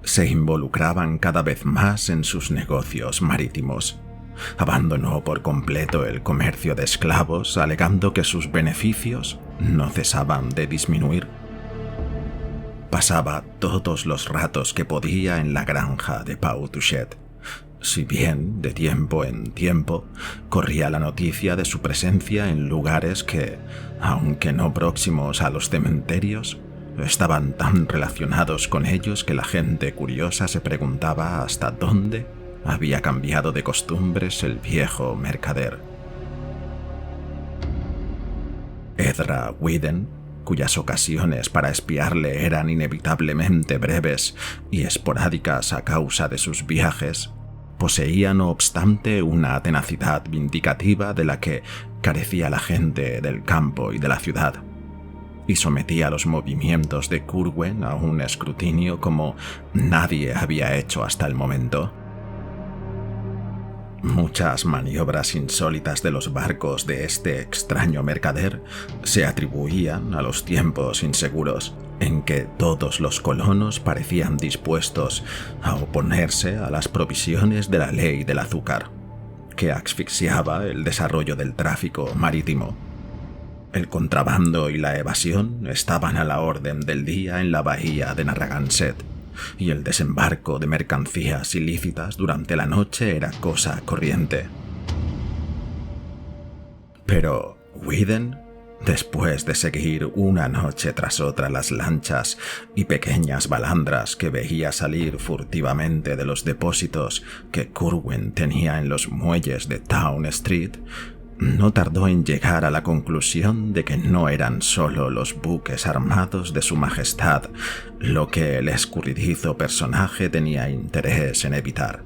se involucraban cada vez más en sus negocios marítimos. Abandonó por completo el comercio de esclavos, alegando que sus beneficios no cesaban de disminuir. Pasaba todos los ratos que podía en la granja de Pau Touchet, si bien de tiempo en tiempo corría la noticia de su presencia en lugares que, aunque no próximos a los cementerios, estaban tan relacionados con ellos que la gente curiosa se preguntaba hasta dónde había cambiado de costumbres el viejo mercader. Ezra Whedon, cuyas ocasiones para espiarle eran inevitablemente breves y esporádicas a causa de sus viajes, poseía no obstante una tenacidad vindicativa de la que carecía la gente del campo y de la ciudad, y sometía los movimientos de Curwen a un escrutinio como nadie había hecho hasta el momento. Muchas maniobras insólitas de los barcos de este extraño mercader se atribuían a los tiempos inseguros en que todos los colonos parecían dispuestos a oponerse a las provisiones de la ley del azúcar, que asfixiaba el desarrollo del tráfico marítimo. El contrabando y la evasión estaban a la orden del día en la bahía de Narragansett, y el desembarco de mercancías ilícitas durante la noche era cosa corriente. Pero Whedon, después de seguir una noche tras otra las lanchas y pequeñas balandras que veía salir furtivamente de los depósitos que Curwen tenía en los muelles de Town Street, no tardó en llegar a la conclusión de que no eran solo los buques armados de su majestad lo que el escurridizo personaje tenía interés en evitar.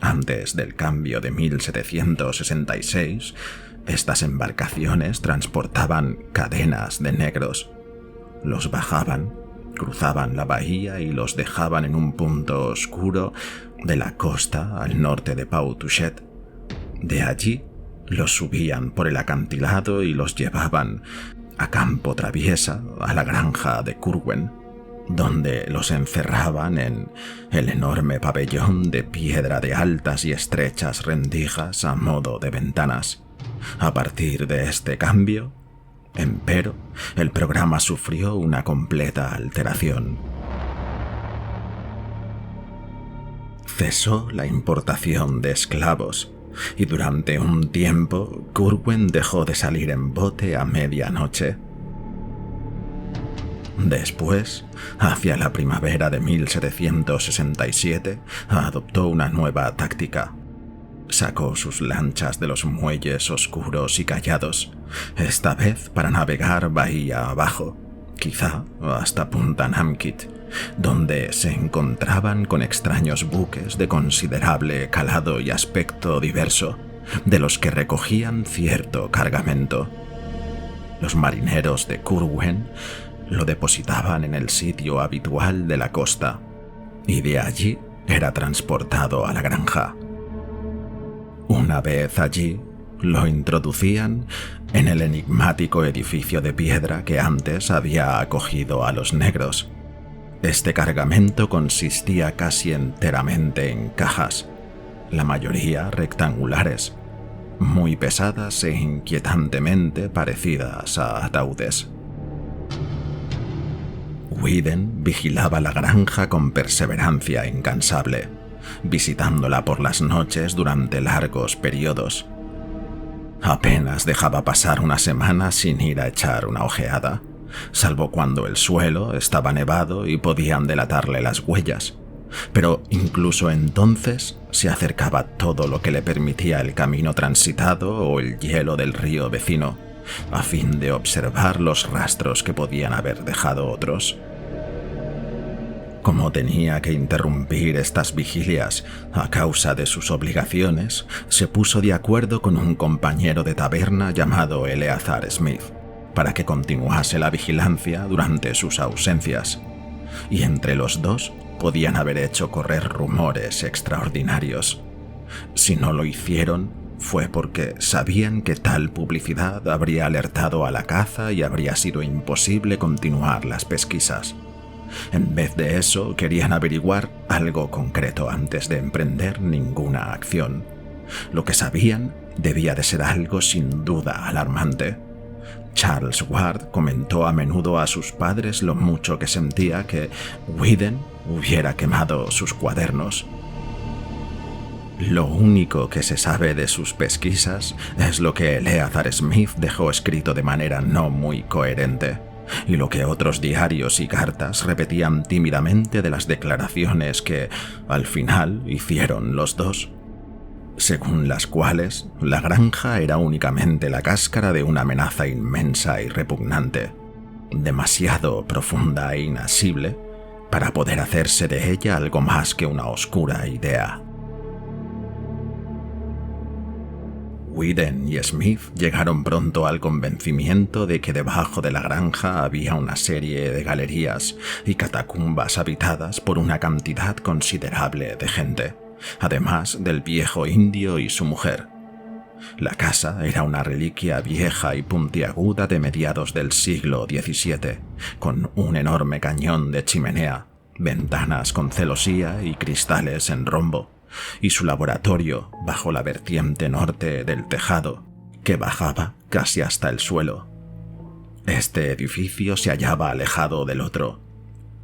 Antes del cambio de 1766, estas embarcaciones transportaban cadenas de negros. Los bajaban, cruzaban la bahía y los dejaban en un punto oscuro de la costa al norte de Pau-Touchet. De allí los subían por el acantilado y los llevaban a campo traviesa a la granja de Curwen, donde los encerraban en el enorme pabellón de piedra de altas y estrechas rendijas a modo de ventanas. A partir de este cambio, empero, el programa sufrió una completa alteración. Cesó la importación de esclavos y durante un tiempo Curwen dejó de salir en bote a medianoche. Después, hacia la primavera de 1767, adoptó una nueva táctica. Sacó sus lanchas de los muelles oscuros y callados, esta vez para navegar bahía abajo, quizá hasta Punta Namkit, donde se encontraban con extraños buques de considerable calado y aspecto diverso, de los que recogían cierto cargamento. Los marineros de Curwen lo depositaban en el sitio habitual de la costa, y de allí era transportado a la granja. Una vez allí, lo introducían en el enigmático edificio de piedra que antes había acogido a los negros. Este cargamento consistía casi enteramente en cajas, la mayoría rectangulares, muy pesadas e inquietantemente parecidas a ataúdes. Weeden vigilaba la granja con perseverancia incansable, visitándola por las noches durante largos periodos. Apenas dejaba pasar una semana sin ir a echar una ojeada, salvo cuando el suelo estaba nevado y podían delatarle las huellas. Pero incluso entonces se acercaba todo lo que le permitía el camino transitado o el hielo del río vecino, a fin de observar los rastros que podían haber dejado otros. Como tenía que interrumpir estas vigilias a causa de sus obligaciones, se puso de acuerdo con un compañero de taberna llamado Eleazar Smith para que continuase la vigilancia durante sus ausencias, y entre los dos podían haber hecho correr rumores extraordinarios. Si no lo hicieron, fue porque sabían que tal publicidad habría alertado a la caza y habría sido imposible continuar las pesquisas. En vez de eso, querían averiguar algo concreto antes de emprender ninguna acción. Lo que sabían debía de ser algo sin duda alarmante. Charles Ward comentó a menudo a sus padres lo mucho que sentía que Weeden hubiera quemado sus cuadernos. Lo único que se sabe de sus pesquisas es lo que Eleazar Smith dejó escrito de manera no muy coherente, y lo que otros diarios y cartas repetían tímidamente de las declaraciones que, al final, hicieron los dos, según las cuales la granja era únicamente la cáscara de una amenaza inmensa y repugnante, demasiado profunda e inasible para poder hacerse de ella algo más que una oscura idea. Weeden y Smith llegaron pronto al convencimiento de que debajo de la granja había una serie de galerías y catacumbas habitadas por una cantidad considerable de gente, además del viejo indio y su mujer. La casa era una reliquia vieja y puntiaguda de mediados del siglo XVII, con un enorme cañón de chimenea, ventanas con celosía y cristales en rombo, y su laboratorio bajo la vertiente norte del tejado, que bajaba casi hasta el suelo. Este edificio se hallaba alejado del otro.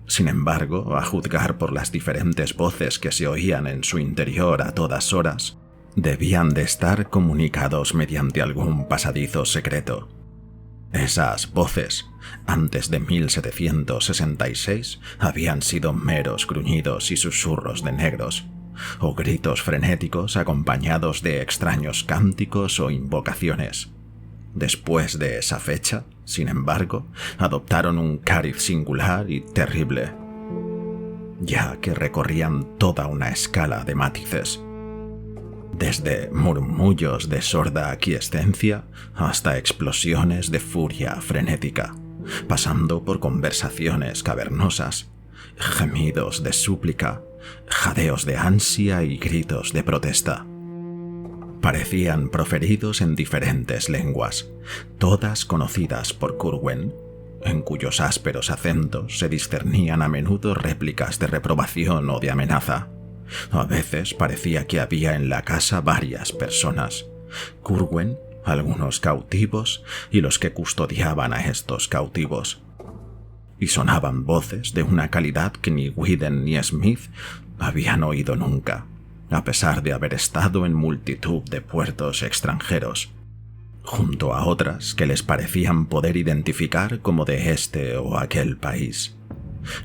Sin embargo, a juzgar por las diferentes voces que se oían en su interior a todas horas, debían de estar comunicados mediante algún pasadizo secreto. Esas voces, antes de 1766, habían sido meros gruñidos y susurros de negros, o gritos frenéticos acompañados de extraños cánticos o invocaciones. Después de esa fecha, sin embargo, adoptaron un cariz singular y terrible, ya que recorrían toda una escala de matices, desde murmullos de sorda aquiescencia hasta explosiones de furia frenética, pasando por conversaciones cavernosas, gemidos de súplica, jadeos de ansia y gritos de protesta. Parecían proferidos en diferentes lenguas, todas conocidas por Curwen, en cuyos ásperos acentos se discernían a menudo réplicas de reprobación o de amenaza. A veces parecía que había en la casa varias personas: Curwen, algunos cautivos y los que custodiaban a estos cautivos. Y sonaban voces de una calidad que ni Whedon ni Smith habían oído nunca, a pesar de haber estado en multitud de puertos extranjeros, junto a otras que les parecían poder identificar como de este o aquel país.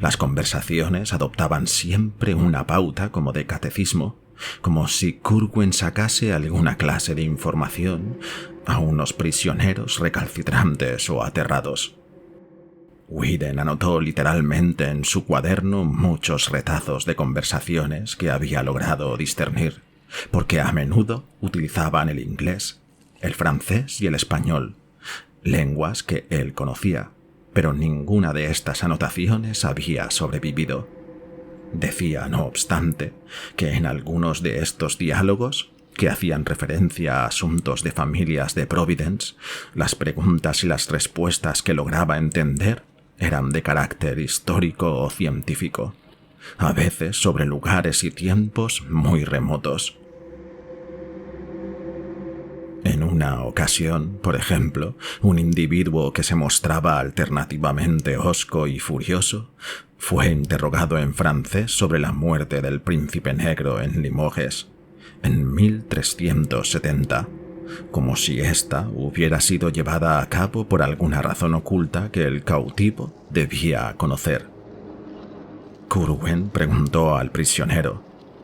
Las conversaciones adoptaban siempre una pauta como de catecismo, como si Curwen sacase alguna clase de información a unos prisioneros recalcitrantes o aterrados. Whedon anotó literalmente en su cuaderno muchos retazos de conversaciones que había logrado discernir, porque a menudo utilizaban el inglés, el francés y el español, lenguas que él conocía, pero ninguna de estas anotaciones había sobrevivido. Decía, no obstante, que en algunos de estos diálogos, que hacían referencia a asuntos de familias de Providence, las preguntas y las respuestas que lograba entender eran de carácter histórico o científico, a veces sobre lugares y tiempos muy remotos. En una ocasión, por ejemplo, un individuo que se mostraba alternativamente hosco y furioso fue interrogado en francés sobre la muerte del príncipe negro en Limoges, en 1370, como si ésta hubiera sido llevada a cabo por alguna razón oculta que el cautivo debía conocer. Curwen preguntó al prisionero,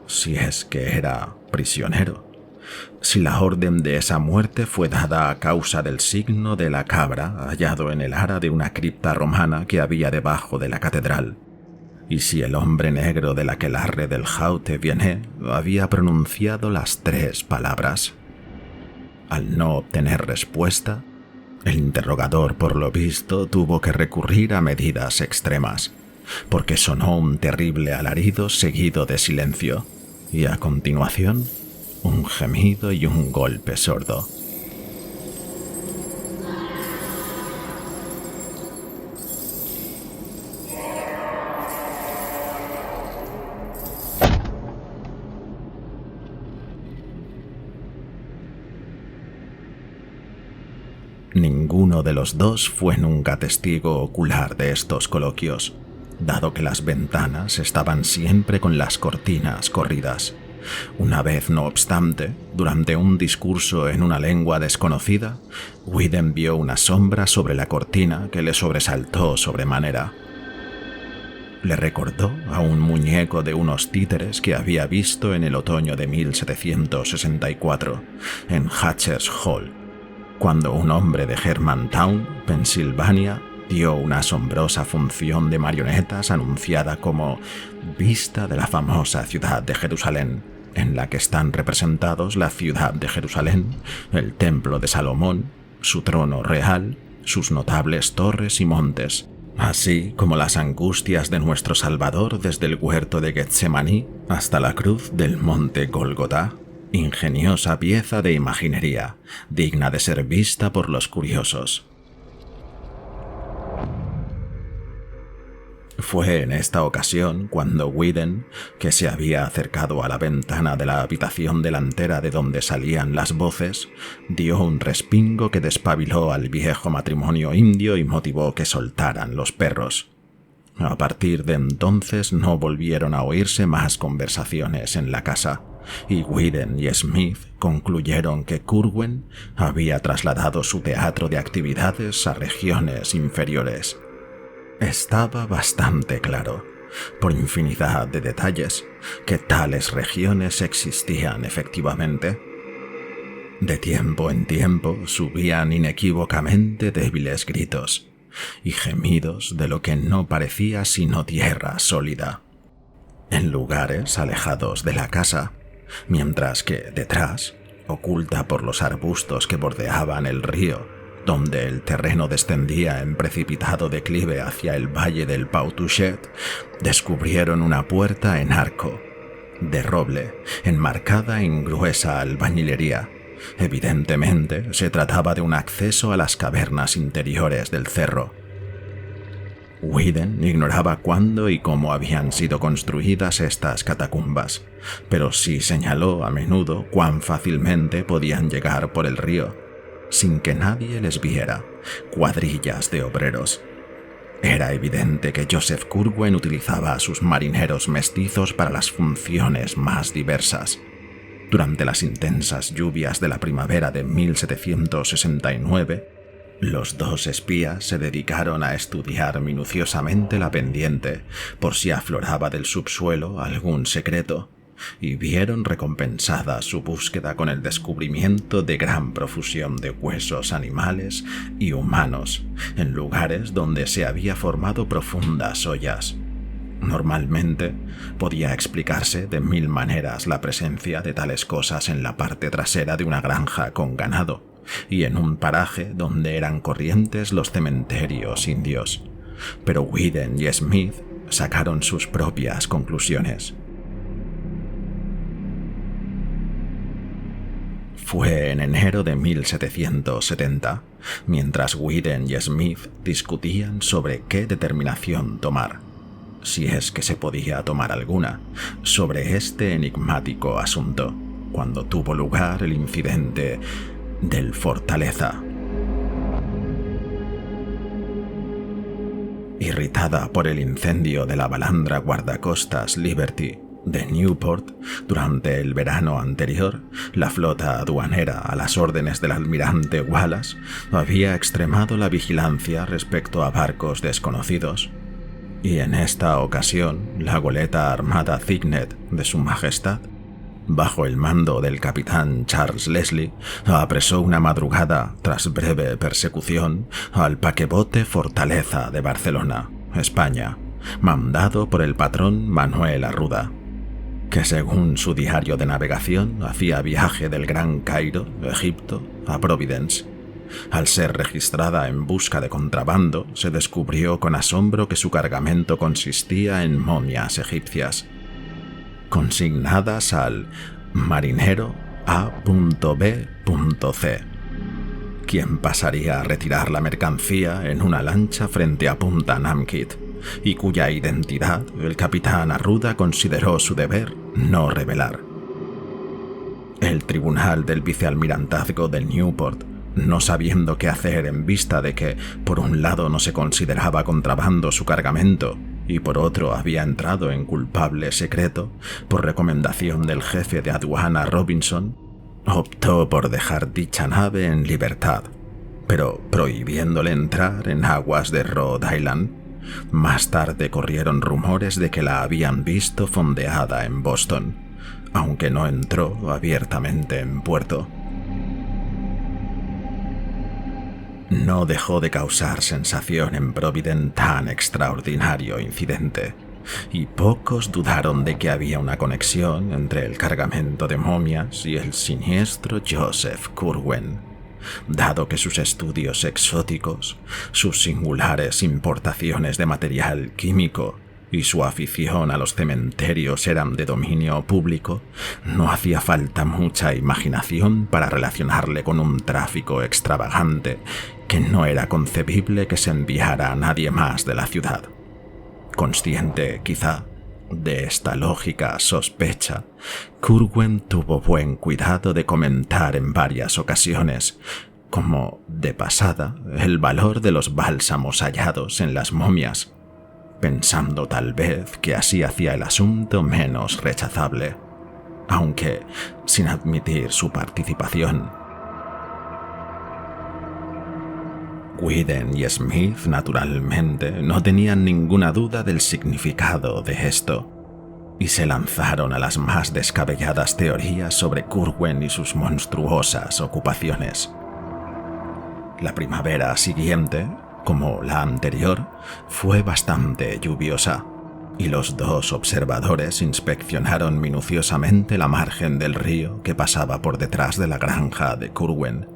si es que era prisionero, si la orden de esa muerte fue dada a causa del signo de la cabra hallado en el ara de una cripta romana que había debajo de la catedral, y si el hombre negro del aquelarre del Haute Vienne había pronunciado las 3 palabras. Al no obtener respuesta, el interrogador, por lo visto, tuvo que recurrir a medidas extremas, porque sonó un terrible alarido seguido de silencio, y a continuación, un gemido y un golpe sordo. Ninguno de los dos fue nunca testigo ocular de estos coloquios, dado que las ventanas estaban siempre con las cortinas corridas. Una vez, no obstante, durante un discurso en una lengua desconocida, Whedon vio una sombra sobre la cortina que le sobresaltó sobremanera. Le recordó a un muñeco de unos títeres que había visto en el otoño de 1764, en Hatcher's Hall, cuando un hombre de Germantown, Pensilvania, dio una asombrosa función de marionetas anunciada como Vista de la famosa ciudad de Jerusalén, en la que están representados la ciudad de Jerusalén, el templo de Salomón, su trono real, sus notables torres y montes, así como las angustias de nuestro Salvador desde el huerto de Getsemaní hasta la cruz del monte Gólgota. Ingeniosa pieza de imaginería, digna de ser vista por los curiosos. Fue en esta ocasión cuando Whedon, que se había acercado a la ventana de la habitación delantera de donde salían las voces, dio un respingo que despabiló al viejo matrimonio indio y motivó que soltaran los perros. A partir de entonces no volvieron a oírse más conversaciones en la casa, y Whedon y Smith concluyeron que Curwen había trasladado su teatro de actividades a regiones inferiores. Estaba bastante claro por infinidad de detalles, que tales regiones existían efectivamente. De tiempo en tiempo subían inequívocamente débiles gritos y gemidos de lo que no parecía sino tierra sólida, en lugares alejados de la casa, mientras que detrás, oculta por los arbustos que bordeaban el río, donde el terreno descendía en precipitado declive hacia el valle del Pau-Touchet, descubrieron una puerta en arco, de roble, enmarcada en gruesa albañilería. Evidentemente se trataba de un acceso a las cavernas interiores del cerro. Whedon ignoraba cuándo y cómo habían sido construidas estas catacumbas, pero sí señaló a menudo cuán fácilmente podían llegar por el río, sin que nadie les viera, cuadrillas de obreros. Era evidente que Joseph Curwen utilizaba a sus marineros mestizos para las funciones más diversas. Durante las intensas lluvias de la primavera de 1769, los dos espías se dedicaron a estudiar minuciosamente la pendiente por si afloraba del subsuelo algún secreto, y vieron recompensada su búsqueda con el descubrimiento de gran profusión de huesos animales y humanos en lugares donde se había formado profundas hoyas. Normalmente podía explicarse de mil maneras la presencia de tales cosas en la parte trasera de una granja con ganado y en un paraje donde eran corrientes los cementerios indios, pero Whedon y Smith sacaron sus propias conclusiones. Fue en enero de 1770, mientras Whedon y Smith discutían sobre qué determinación tomar, si es que se podía tomar alguna, sobre este enigmático asunto, cuando tuvo lugar el incidente del Fortaleza. Irritada por el incendio de la balandra guardacostas Liberty de Newport durante el verano anterior, la flota aduanera, a las órdenes del almirante Wallace, había extremado la vigilancia respecto a barcos desconocidos, y en esta ocasión la goleta armada Cygnet de Su Majestad, bajo el mando del capitán Charles Leslie, apresó una madrugada, tras breve persecución, al paquebote Fortaleza de Barcelona, España, mandado por el patrón Manuel Arruda, que según su diario de navegación hacía viaje del Gran Cairo, Egipto, a Providence. Al ser registrada en busca de contrabando, se descubrió con asombro que su cargamento consistía en momias egipcias, consignadas al marinero A.B.C., quien pasaría a retirar la mercancía en una lancha frente a Punta Namkit, y cuya identidad el capitán Arruda consideró su deber no revelar. El tribunal del vicealmirantazgo de Newport, no sabiendo qué hacer en vista de que, por un lado, no se consideraba contrabando su cargamento y por otro había entrado en culpable secreto por recomendación del jefe de aduana Robinson, optó por dejar dicha nave en libertad, pero prohibiéndole entrar en aguas de Rhode Island. Más tarde corrieron rumores de que la habían visto fondeada en Boston, aunque no entró abiertamente en puerto. No dejó de causar sensación en Providence tan extraordinario incidente, y pocos dudaron de que había una conexión entre el cargamento de momias y el siniestro Joseph Curwen, dado que sus estudios exóticos, sus singulares importaciones de material químico y su afición a los cementerios eran de dominio público. No hacía falta mucha imaginación para relacionarle con un tráfico extravagante que no era concebible que se enviara a nadie más de la ciudad. Consciente, quizá, de esta lógica sospecha, Curwen tuvo buen cuidado de comentar en varias ocasiones, como de pasada, el valor de los bálsamos hallados en las momias, pensando tal vez que así hacía el asunto menos rechazable, aunque sin admitir su participación. Whedon y Smith, naturalmente, no tenían ninguna duda del significado de esto, y se lanzaron a las más descabelladas teorías sobre Curwen y sus monstruosas ocupaciones. La primavera siguiente, como la anterior, fue bastante lluviosa, y los dos observadores inspeccionaron minuciosamente la margen del río que pasaba por detrás de la granja de Curwen.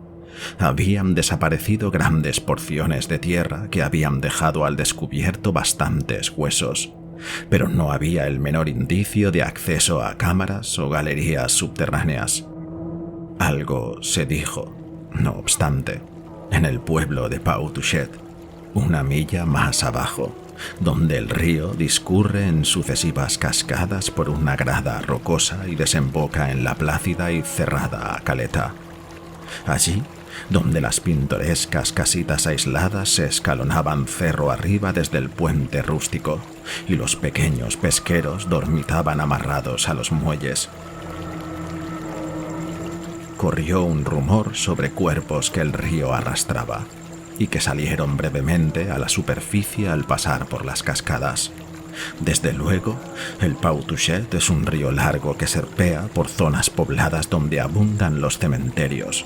Habían desaparecido grandes porciones de tierra que habían dejado al descubierto bastantes huesos, pero no había el menor indicio de acceso a cámaras o galerías subterráneas. Algo se dijo, no obstante, en el pueblo de Pau-Touchet, una milla más abajo, donde el río discurre en sucesivas cascadas por una grada rocosa y desemboca en la plácida y cerrada caleta. Allí, donde las pintorescas casitas aisladas se escalonaban cerro arriba desde el puente rústico y los pequeños pesqueros dormitaban amarrados a los muelles. Corrió un rumor sobre cuerpos que el río arrastraba y que salieron brevemente a la superficie al pasar por las cascadas. Desde luego, el Pau-Touchet es un río largo que serpea por zonas pobladas donde abundan los cementerios,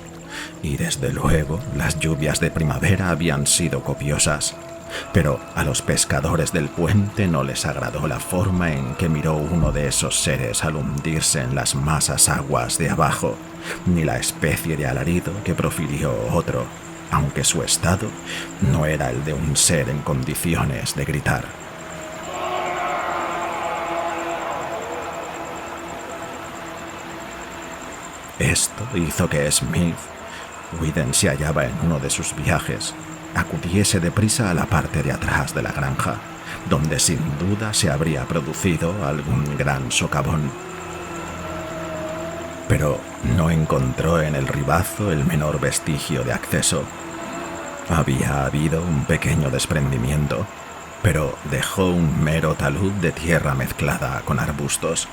y desde luego las lluvias de primavera habían sido copiosas, pero a los pescadores del puente no les agradó la forma en que miró uno de esos seres al hundirse en las masas aguas de abajo, ni la especie de alarido que profirió otro, aunque su estado no era el de un ser en condiciones de gritar. Esto hizo que Smith, Whedon se hallaba en uno de sus viajes, acudiese deprisa a la parte de atrás de la granja, donde sin duda se habría producido algún gran socavón. Pero no encontró en el ribazo el menor vestigio de acceso. Había habido un pequeño desprendimiento, pero dejó un mero talud de tierra mezclada con arbustos.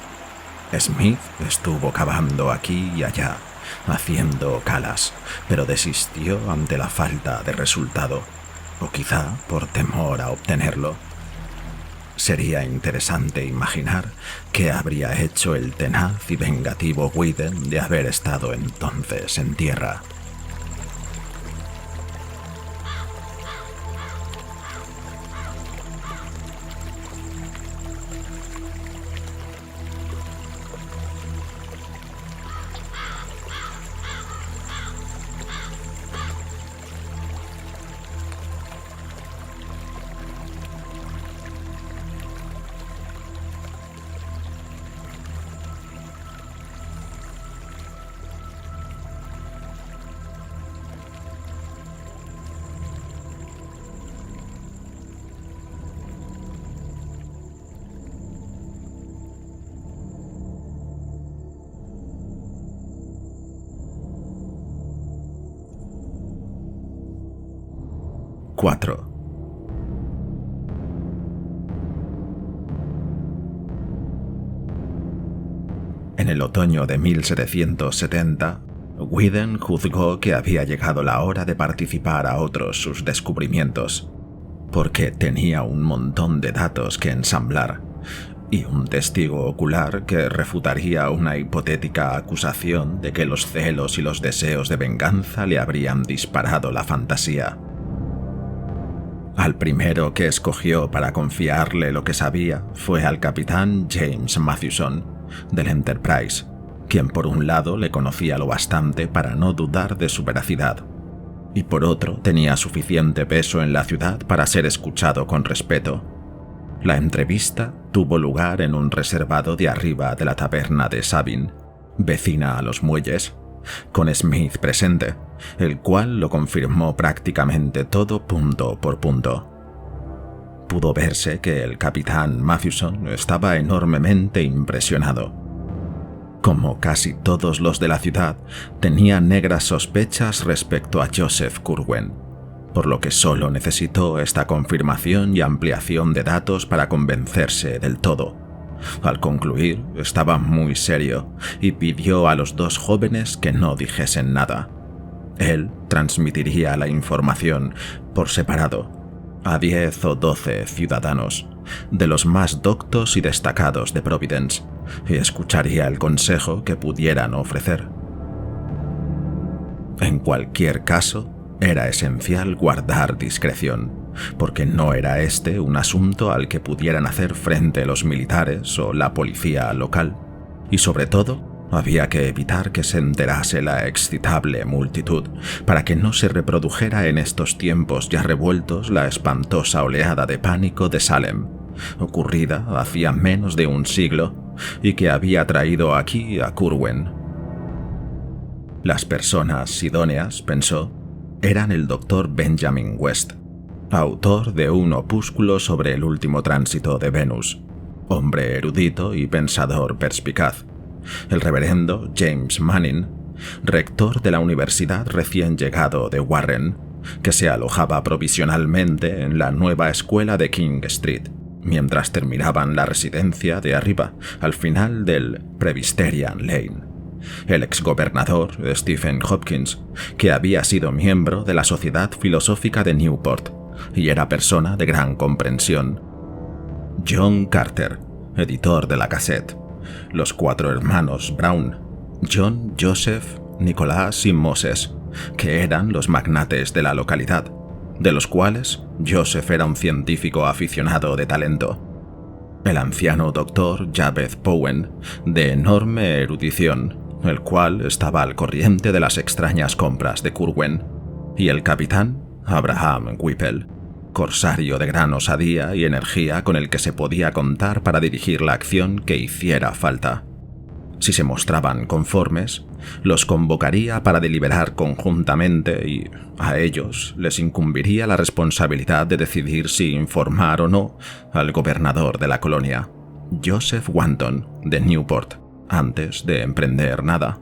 Smith estuvo cavando aquí y allá, haciendo calas, pero desistió ante la falta de resultado, o quizá por temor a obtenerlo. Sería interesante imaginar qué habría hecho el tenaz y vengativo Whedon de haber estado entonces en tierra. ¡4! En el otoño de 1770, Whedon juzgó que había llegado la hora de participar a otros sus descubrimientos, porque tenía un montón de datos que ensamblar y un testigo ocular que refutaría una hipotética acusación de que los celos y los deseos de venganza le habrían disparado la fantasía. Al primero que escogió para confiarle lo que sabía fue al capitán James Mathewson, del Enterprise, quien por un lado le conocía lo bastante para no dudar de su veracidad, y por otro tenía suficiente peso en la ciudad para ser escuchado con respeto. La entrevista tuvo lugar en un reservado de arriba de la taberna de Sabine, vecina a los muelles, con Smith presente, el cual lo confirmó prácticamente todo punto por punto. Pudo verse que el capitán Mathewson estaba enormemente impresionado. Como casi todos los de la ciudad, tenía negras sospechas respecto a Joseph Curwen, por lo que solo necesitó esta confirmación y ampliación de datos para convencerse del todo. Al concluir, estaba muy serio y pidió a los dos jóvenes que no dijesen nada. Él transmitiría la información por separado, a 10 o 12 ciudadanos, de los más doctos y destacados de Providence, y escucharía el consejo que pudieran ofrecer. En cualquier caso, era esencial guardar discreción, porque no era este un asunto al que pudieran hacer frente los militares o la policía local, y sobre todo, había que evitar que se enterase la excitable multitud, para que no se reprodujera en estos tiempos ya revueltos la espantosa oleada de pánico de Salem, ocurrida hacía menos de un siglo y que había traído aquí a Curwen. Las personas idóneas, pensó, eran el Dr. Benjamin West, autor de un opúsculo sobre el último tránsito de Venus, hombre erudito y pensador perspicaz, el reverendo James Manning, rector de la universidad recién llegado de Warren, que se alojaba provisionalmente en la nueva escuela de King Street, mientras terminaban la residencia de arriba, al final del Presbyterian Lane. El exgobernador Stephen Hopkins, que había sido miembro de la Sociedad Filosófica de Newport y era persona de gran comprensión. John Carter, editor de la Gazette, los 4 hermanos Brown, John, Joseph, Nicholas y Moses, que eran los magnates de la localidad, de los cuales Joseph era un científico aficionado de talento. El anciano doctor Jabez Bowen, de enorme erudición, el cual estaba al corriente de las extrañas compras de Curwen, y el capitán Abraham Whipple, corsario de gran osadía y energía con el que se podía contar para dirigir la acción que hiciera falta. Si se mostraban conformes, los convocaría para deliberar conjuntamente y a ellos les incumbiría la responsabilidad de decidir si informar o no al gobernador de la colonia, Joseph Wanton, de Newport, antes de emprender nada.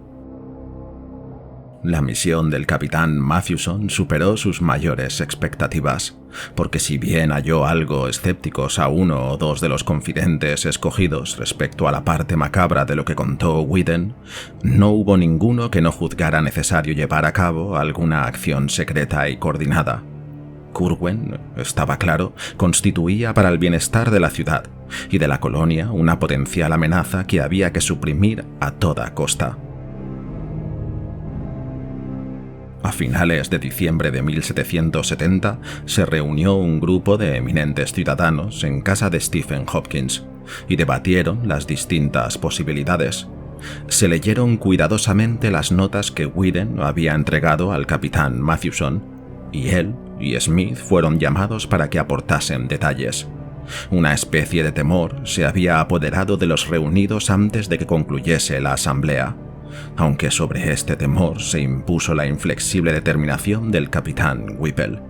La misión del capitán Matthewson superó sus mayores expectativas, porque si bien halló algo escépticos a 1 o 2 de los confidentes escogidos respecto a la parte macabra de lo que contó Whedon, no hubo ninguno que no juzgara necesario llevar a cabo alguna acción secreta y coordinada. Curwen, estaba claro, constituía para el bienestar de la ciudad y de la colonia una potencial amenaza que había que suprimir a toda costa. A finales de diciembre de 1770 se reunió un grupo de eminentes ciudadanos en casa de Stephen Hopkins y debatieron las distintas posibilidades. Se leyeron cuidadosamente las notas que Whedon había entregado al capitán Matthewson y él y Smith fueron llamados para que aportasen detalles. Una especie de temor se había apoderado de los reunidos antes de que concluyese la asamblea, aunque sobre este temor se impuso la inflexible determinación del capitán Whipple,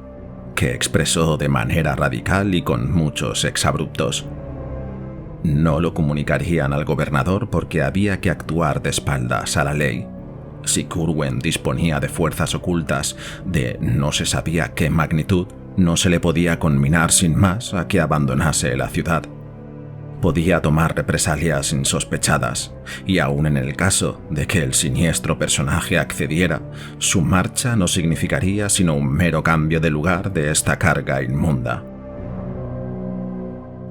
que expresó de manera radical y con muchos exabruptos. No lo comunicarían al gobernador porque había que actuar de espaldas a la ley. Si Curwen disponía de fuerzas ocultas de no se sabía qué magnitud, no se le podía conminar sin más a que abandonase la ciudad. Podía tomar represalias insospechadas, y aun en el caso de que el siniestro personaje accediera, su marcha no significaría sino un mero cambio de lugar de esta carga inmunda.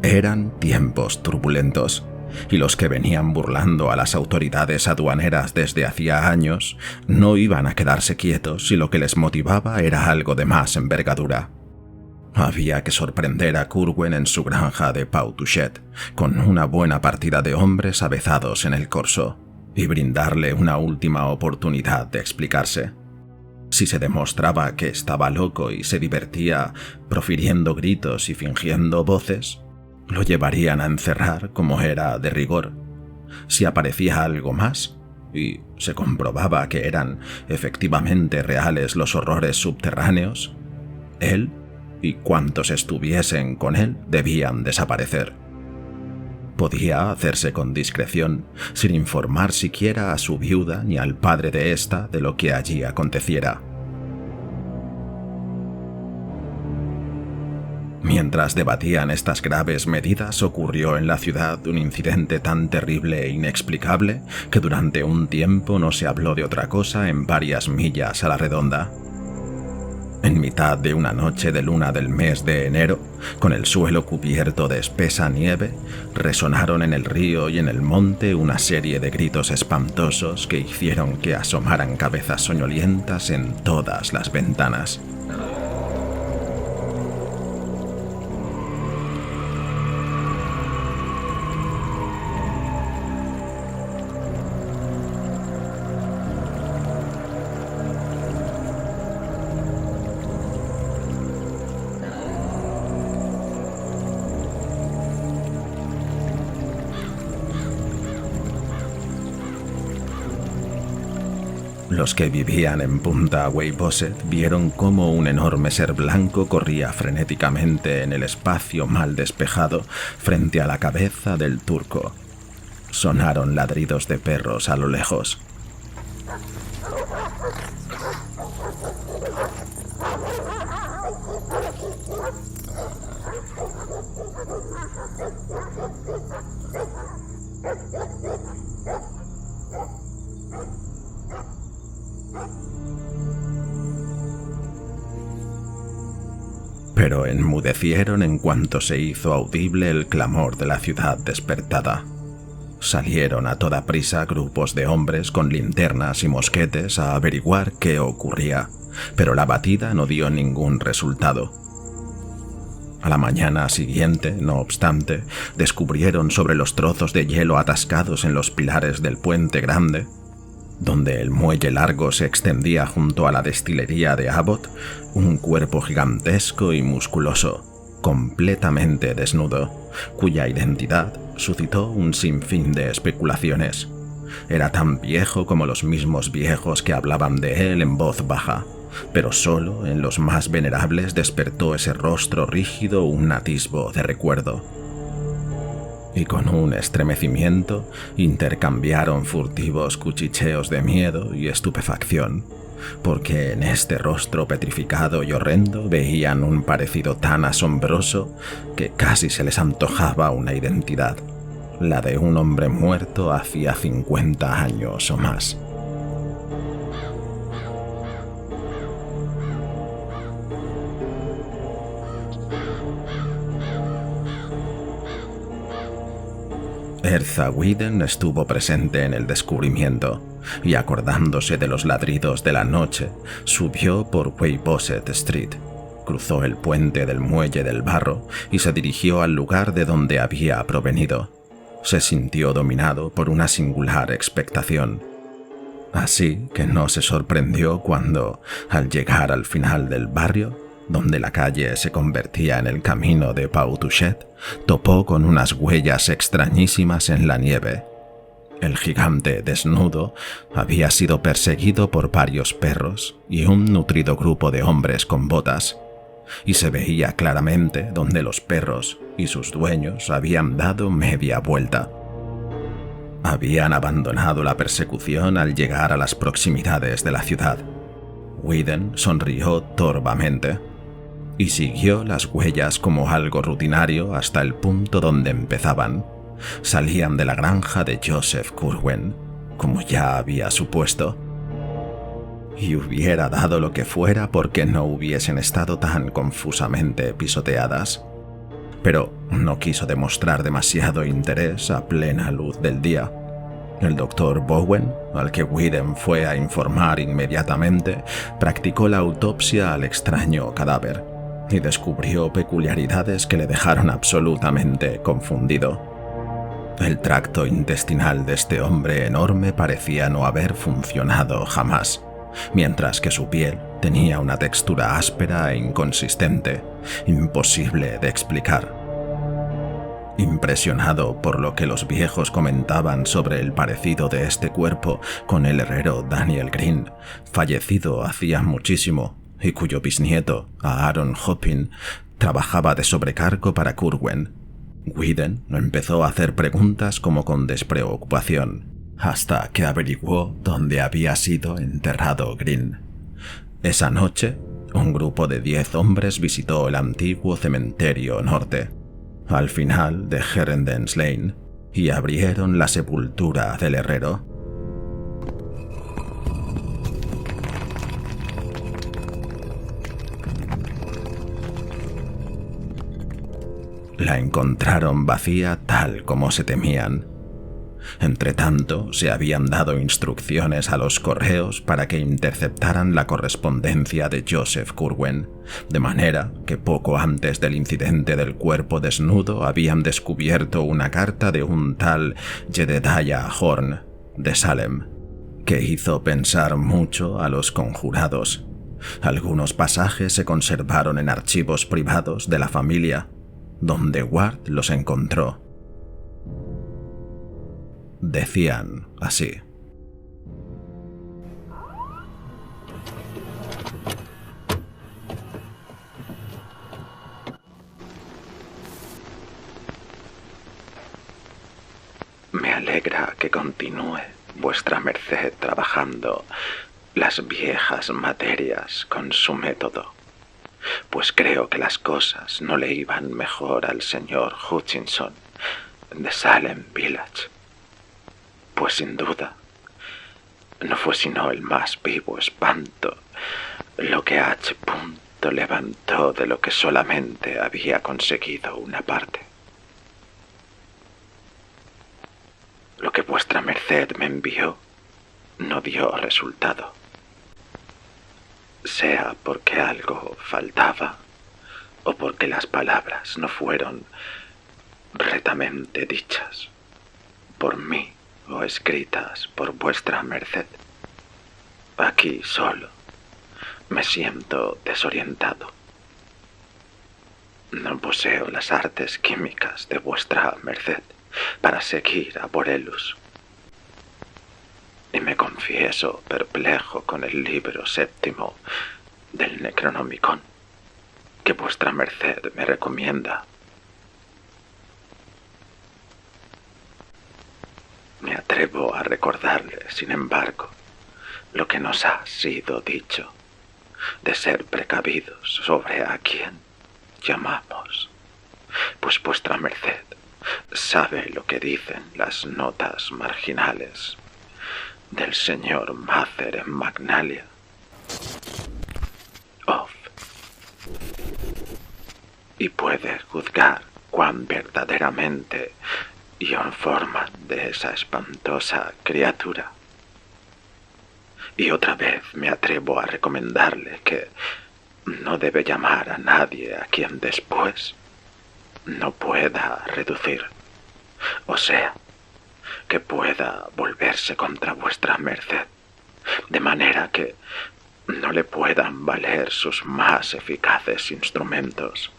Eran tiempos turbulentos, y los que venían burlando a las autoridades aduaneras desde hacía años no iban a quedarse quietos si lo que les motivaba era algo de más envergadura. Había que sorprender a Curwen en su granja de Pawtucket con una buena partida de hombres avezados en el corso y brindarle una última oportunidad de explicarse. Si se demostraba que estaba loco y se divertía profiriendo gritos y fingiendo voces, lo llevarían a encerrar como era de rigor. Si aparecía algo más y se comprobaba que eran efectivamente reales los horrores subterráneos, él y cuantos estuviesen con él debían desaparecer. Podía hacerse con discreción, sin informar siquiera a su viuda ni al padre de ésta de lo que allí aconteciera. Mientras debatían estas graves medidas, ocurrió en la ciudad un incidente tan terrible e inexplicable que durante un tiempo no se habló de otra cosa en varias millas a la redonda. En mitad de una noche de luna del mes de enero, con el suelo cubierto de espesa nieve, resonaron en el río y en el monte una serie de gritos espantosos que hicieron que asomaran cabezas soñolientas en todas las ventanas. Los que vivían en Punta Weyboset vieron cómo un enorme ser blanco corría frenéticamente en el espacio mal despejado frente a la cabeza del turco. Sonaron ladridos de perros a lo lejos. Pero enmudecieron en cuanto se hizo audible el clamor de la ciudad despertada. Salieron a toda prisa grupos de hombres con linternas y mosquetes a averiguar qué ocurría, pero la batida no dio ningún resultado. A la mañana siguiente, no obstante, descubrieron sobre los trozos de hielo atascados en los pilares del puente grande, donde el muelle largo se extendía junto a la destilería de Abbott, un cuerpo gigantesco y musculoso, completamente desnudo, cuya identidad suscitó un sinfín de especulaciones. Era tan viejo como los mismos viejos que hablaban de él en voz baja, pero solo en los más venerables despertó ese rostro rígido un atisbo de recuerdo. Y con un estremecimiento intercambiaron furtivos cuchicheos de miedo y estupefacción, porque en este rostro petrificado y horrendo veían un parecido tan asombroso que casi se les antojaba una identidad, la de un hombre muerto hacía 50 años o más. Erzá Whedon estuvo presente en el descubrimiento y, acordándose de los ladridos de la noche, subió por Weyboset Street, cruzó el puente del muelle del barro y se dirigió al lugar de donde había provenido. Se sintió dominado por una singular expectación. Así que no se sorprendió cuando, al llegar al final del barrio, donde la calle se convertía en el camino de Pau-Touchet, topó con unas huellas extrañísimas en la nieve. El gigante desnudo había sido perseguido por varios perros y un nutrido grupo de hombres con botas, y se veía claramente donde los perros y sus dueños habían dado media vuelta. Habían abandonado la persecución al llegar a las proximidades de la ciudad. Whedon sonrió torvamente y siguió las huellas como algo rutinario hasta el punto donde empezaban. Salían de la granja de Joseph Curwen, como ya había supuesto, y hubiera dado lo que fuera porque no hubiesen estado tan confusamente pisoteadas. Pero no quiso demostrar demasiado interés a plena luz del día. El doctor Bowen, al que Whedon fue a informar inmediatamente, practicó la autopsia al extraño cadáver y descubrió peculiaridades que le dejaron absolutamente confundido. El tracto intestinal de este hombre enorme parecía no haber funcionado jamás, mientras que su piel tenía una textura áspera e inconsistente, imposible de explicar. Impresionado por lo que los viejos comentaban sobre el parecido de este cuerpo con el herrero Daniel Green, fallecido hacía muchísimo, y cuyo bisnieto, Aaron Hopin, trabajaba de sobrecargo para Curwen, Whedon empezó a hacer preguntas como con despreocupación, hasta que averiguó dónde había sido enterrado Green. Esa noche, un grupo de 10 hombres visitó el antiguo cementerio norte, al final de Herendens Lane, y abrieron la sepultura del herrero. La encontraron vacía tal como se temían. Entretanto, se habían dado instrucciones a los correos para que interceptaran la correspondencia de Joseph Curwen, de manera que poco antes del incidente del cuerpo desnudo habían descubierto una carta de un tal Jedediah Horn, de Salem, que hizo pensar mucho a los conjurados. Algunos pasajes se conservaron en archivos privados de la familia, donde Ward los encontró. Decían así: me alegra que continúe vuestra merced trabajando las viejas materias con su método, pues creo que las cosas no le iban mejor al señor Hutchinson de Salem Village, pues sin duda no fue sino el más vivo espanto lo que H. levantó de lo que solamente había conseguido una parte. Lo que vuestra merced me envió no dio resultado, sea porque algo faltaba o porque las palabras no fueron retamente dichas por mí o escritas por vuestra merced. Aquí solo me siento desorientado. No poseo las artes químicas de vuestra merced para seguir a Borellus, y me confieso perplejo con el libro 7 del Necronomicon que vuestra merced me recomienda. Me atrevo a recordarle, sin embargo, lo que nos ha sido dicho, de ser precavidos sobre a quien llamamos, pues vuestra merced sabe lo que dicen las notas marginales del señor Mather en Magnalia. Y puede juzgar cuán verdaderamente forman de esa espantosa criatura. Y otra vez me atrevo a recomendarle que no debe llamar a nadie a quien después no pueda reducir, o sea, que pueda volverse contra vuestra merced, de manera que no le puedan valer sus más eficaces instrumentos.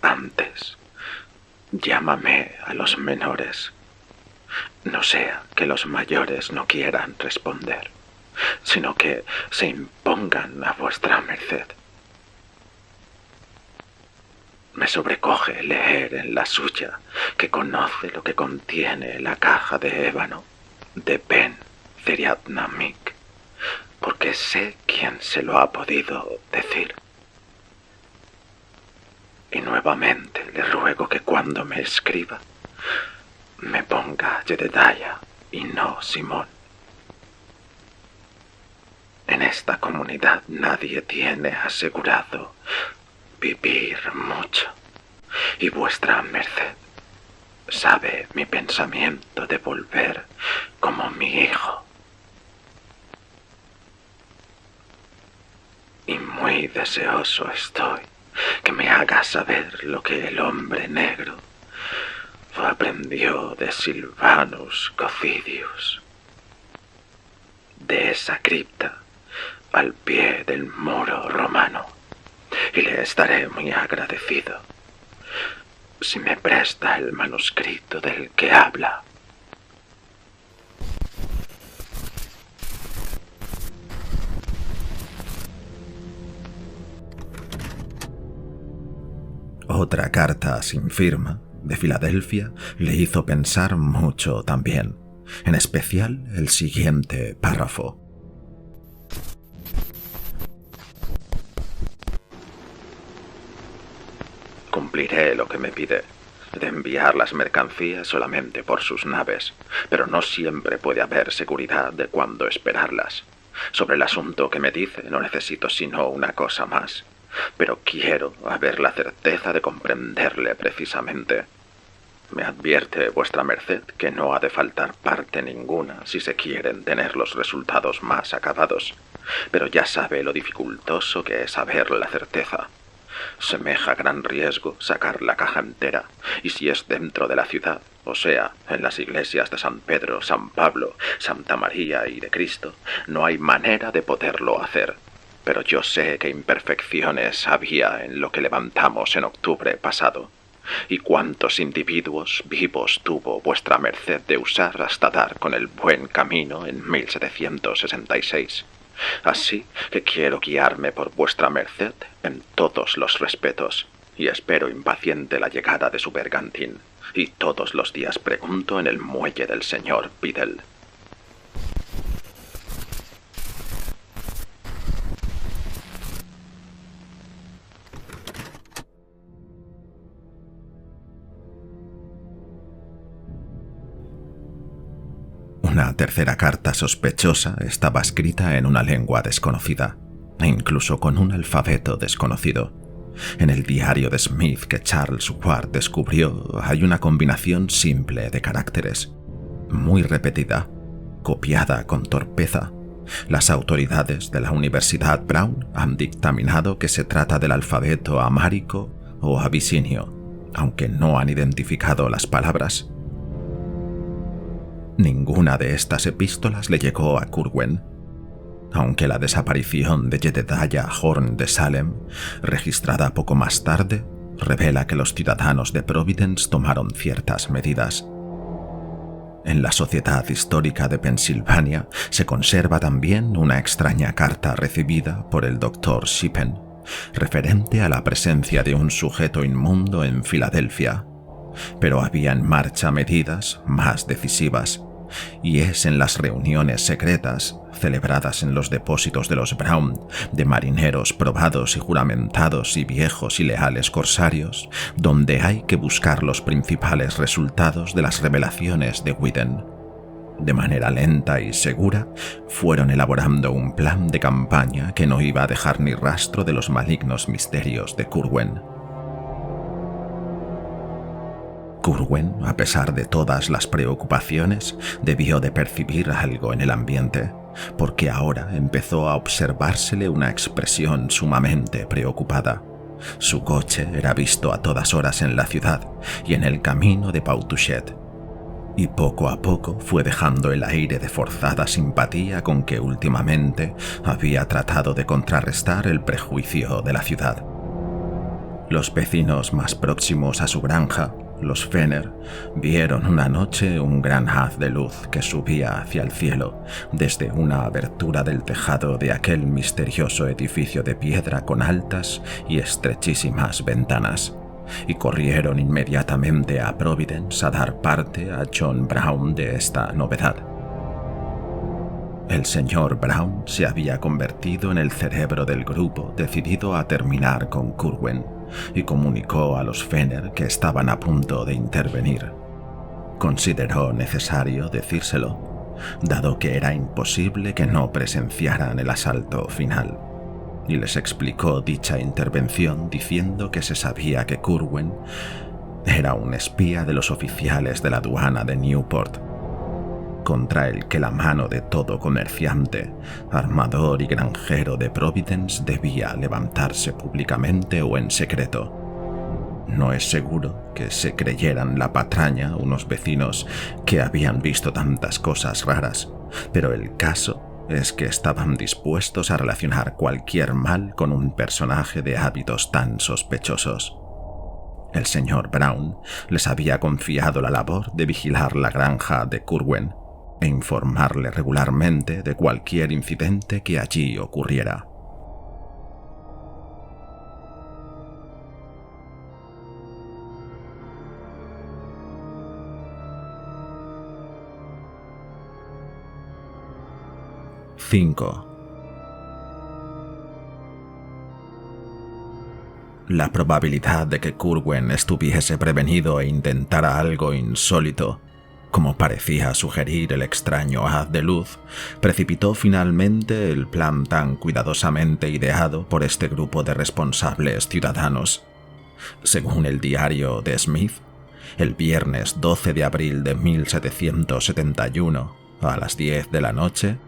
Antes, llámame a los menores, no sea que los mayores no quieran responder, sino que se impongan a vuestra merced. Me sobrecoge leer en la suya que conoce lo que contiene la caja de ébano de Ben Zeriatnamik, porque sé quién se lo ha podido decir. Y nuevamente le ruego que cuando me escriba me ponga Jedediah y no Simón. En esta comunidad nadie tiene asegurado vivir mucho, y vuestra merced sabe mi pensamiento de volver como mi hijo. Y muy deseoso estoy que me haga saber lo que el hombre negro aprendió de Silvanus Cocidius, de esa cripta al pie del muro romano, y le estaré muy agradecido si me presta el manuscrito del que habla. Otra carta sin firma de Filadelfia le hizo pensar mucho también, en especial el siguiente párrafo. Cumpliré lo que me pide, de enviar las mercancías solamente por sus naves, pero no siempre puede haber seguridad de cuándo esperarlas. Sobre el asunto que me dice no necesito sino una cosa más, pero quiero haber la certeza de comprenderle precisamente. Me advierte vuestra merced que no ha de faltar parte ninguna si se quieren tener los resultados más acabados, pero ya sabe lo dificultoso que es saber la certeza. Semeja gran riesgo sacar la caja entera, y si es dentro de la ciudad, o sea, en las iglesias de San Pedro, San Pablo, Santa María y de Cristo, no hay manera de poderlo hacer. Pero yo sé qué imperfecciones había en lo que levantamos en octubre pasado, y cuántos individuos vivos tuvo vuestra merced de usar hasta dar con el buen camino en 1766. Así que quiero guiarme por vuestra merced en todos los respetos, y espero impaciente la llegada de su bergantín, y todos los días pregunto en el muelle del señor Biddle. Una tercera carta sospechosa estaba escrita en una lengua desconocida, e incluso con un alfabeto desconocido. En el diario de Smith que Charles Ward descubrió hay una combinación simple de caracteres, muy repetida, copiada con torpeza. Las autoridades de la Universidad Brown han dictaminado que se trata del alfabeto amárico o abisinio, aunque no han identificado las palabras. Ninguna de estas epístolas le llegó a Curwen, aunque la desaparición de Jedediah Horn de Salem, registrada poco más tarde, revela que los ciudadanos de Providence tomaron ciertas medidas. En la Sociedad Histórica de Pensilvania se conserva también una extraña carta recibida por el Dr. Shippen, referente a la presencia de un sujeto inmundo en Filadelfia, pero había en marcha medidas más decisivas, y es en las reuniones secretas celebradas en los depósitos de los Brown, de marineros probados y juramentados y viejos y leales corsarios, donde hay que buscar los principales resultados de las revelaciones de Whedon. De manera lenta y segura, fueron elaborando un plan de campaña que no iba a dejar ni rastro de los malignos misterios de Curwen. Curwen, a pesar de todas las preocupaciones, debió de percibir algo en el ambiente, porque ahora empezó a observársele una expresión sumamente preocupada. Su coche era visto a todas horas en la ciudad y en el camino de Pawtucket, y poco a poco fue dejando el aire de forzada simpatía con que últimamente había tratado de contrarrestar el prejuicio de la ciudad. Los vecinos más próximos a su granja, los Fenner, vieron una noche un gran haz de luz que subía hacia el cielo desde una abertura del tejado de aquel misterioso edificio de piedra con altas y estrechísimas ventanas, y corrieron inmediatamente a Providence a dar parte a John Brown de esta novedad. El señor Brown se había convertido en el cerebro del grupo decidido a terminar con Curwen, y comunicó a los Fenner que estaban a punto de intervenir. Consideró necesario decírselo, dado que era imposible que no presenciaran el asalto final, y les explicó dicha intervención diciendo que se sabía que Curwen era un espía de los oficiales de la aduana de Newport, contra el que la mano de todo comerciante, armador y granjero de Providence debía levantarse públicamente o en secreto. No es seguro que se creyeran la patraña unos vecinos que habían visto tantas cosas raras, pero el caso es que estaban dispuestos a relacionar cualquier mal con un personaje de hábitos tan sospechosos. El señor Brown les había confiado la labor de vigilar la granja de Curwen e informarle regularmente de cualquier incidente que allí ocurriera. (5) La probabilidad de que Curwen estuviese prevenido e intentara algo insólito como parecía sugerir el extraño haz de luz, precipitó finalmente el plan tan cuidadosamente ideado por este grupo de responsables ciudadanos. Según el diario de Smith, el viernes 12 de abril de 1771, a las 10 de la noche,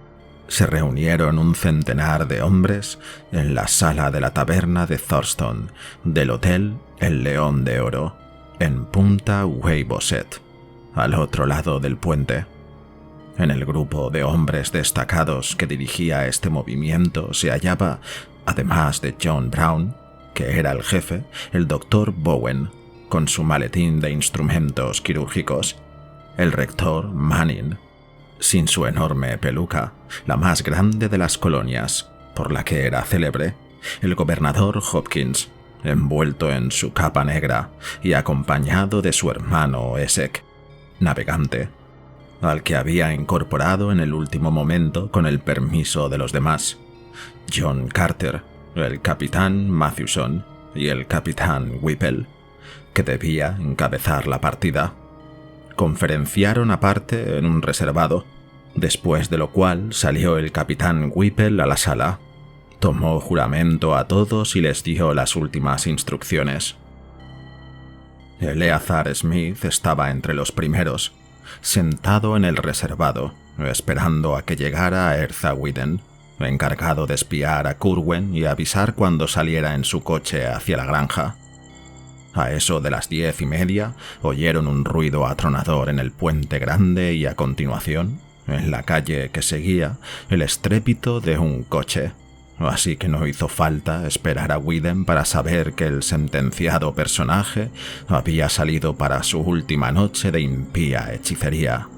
se reunieron un centenar de hombres en la sala de la taberna de Thurston del Hotel El León de Oro, en Punta Weybosset, al otro lado del puente. En el grupo de hombres destacados que dirigía este movimiento se hallaba, además de John Brown, que era el jefe, el Dr. Bowen, con su maletín de instrumentos quirúrgicos, el rector Manning, sin su enorme peluca, la más grande de las colonias, por la que era célebre, el gobernador Hopkins, envuelto en su capa negra y acompañado de su hermano Essex, navegante, al que había incorporado en el último momento con el permiso de los demás, John Carter, el capitán Mathewson y el capitán Whipple, que debía encabezar la partida. Conferenciaron aparte en un reservado, después de lo cual salió el capitán Whipple a la sala, tomó juramento a todos y les dio las últimas instrucciones. Eleazar Smith estaba entre los primeros, sentado en el reservado, esperando a que llegara Erzawiden, encargado de espiar a Curwen y avisar cuando saliera en su coche hacia la granja. A eso de las 10:30 oyeron un ruido atronador en el puente grande y a continuación, en la calle que seguía, el estrépito de un coche. Así que no hizo falta esperar a Widen para saber que el sentenciado personaje había salido para su última noche de impía hechicería.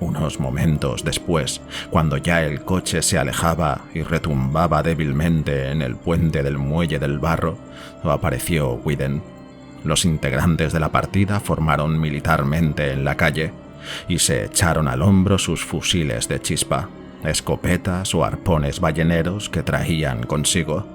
Unos momentos después, cuando ya el coche se alejaba y retumbaba débilmente en el puente del muelle del barro, apareció Widen. Los integrantes de la partida formaron militarmente en la calle y se echaron al hombro sus fusiles de chispa, escopetas o arpones balleneros que traían consigo.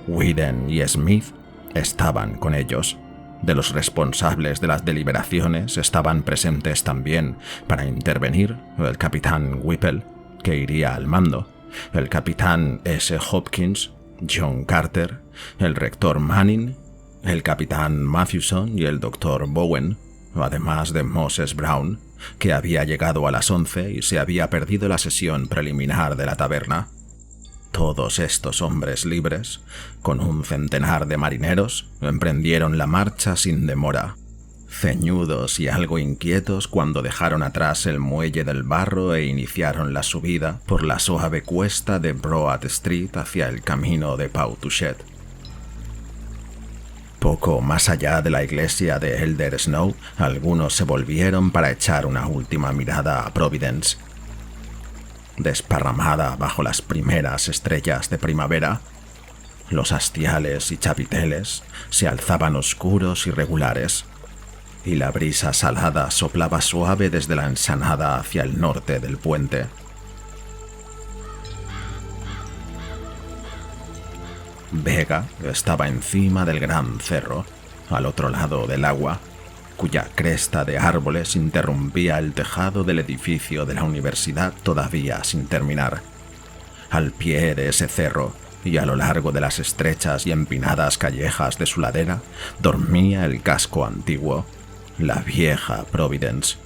Widen y Smith estaban con ellos. De los responsables de las deliberaciones estaban presentes también para intervenir el capitán Whipple, que iría al mando, el capitán S. Hopkins, John Carter, el rector Manning, el capitán Mathewson y el doctor Bowen, además de Moses Brown, que había llegado a las 11 y se había perdido la sesión preliminar de la taberna. Todos estos hombres libres, con un centenar de marineros, emprendieron la marcha sin demora, ceñudos y algo inquietos cuando dejaron atrás el muelle del barro e iniciaron la subida por la suave cuesta de Broad Street hacia el camino de Pawtucket. Poco más allá de la iglesia de Elder Snow, algunos se volvieron para echar una última mirada a Providence. Desparramada bajo las primeras estrellas de primavera, los hastiales y chapiteles se alzaban oscuros y regulares, y la brisa salada soplaba suave desde la ensenada hacia el norte del puente. Vega estaba encima del gran cerro, al otro lado del agua, cuya cresta de árboles interrumpía el tejado del edificio de la universidad todavía sin terminar. Al pie de ese cerro y a lo largo de las estrechas y empinadas callejas de su ladera dormía el casco antiguo, la vieja Providence,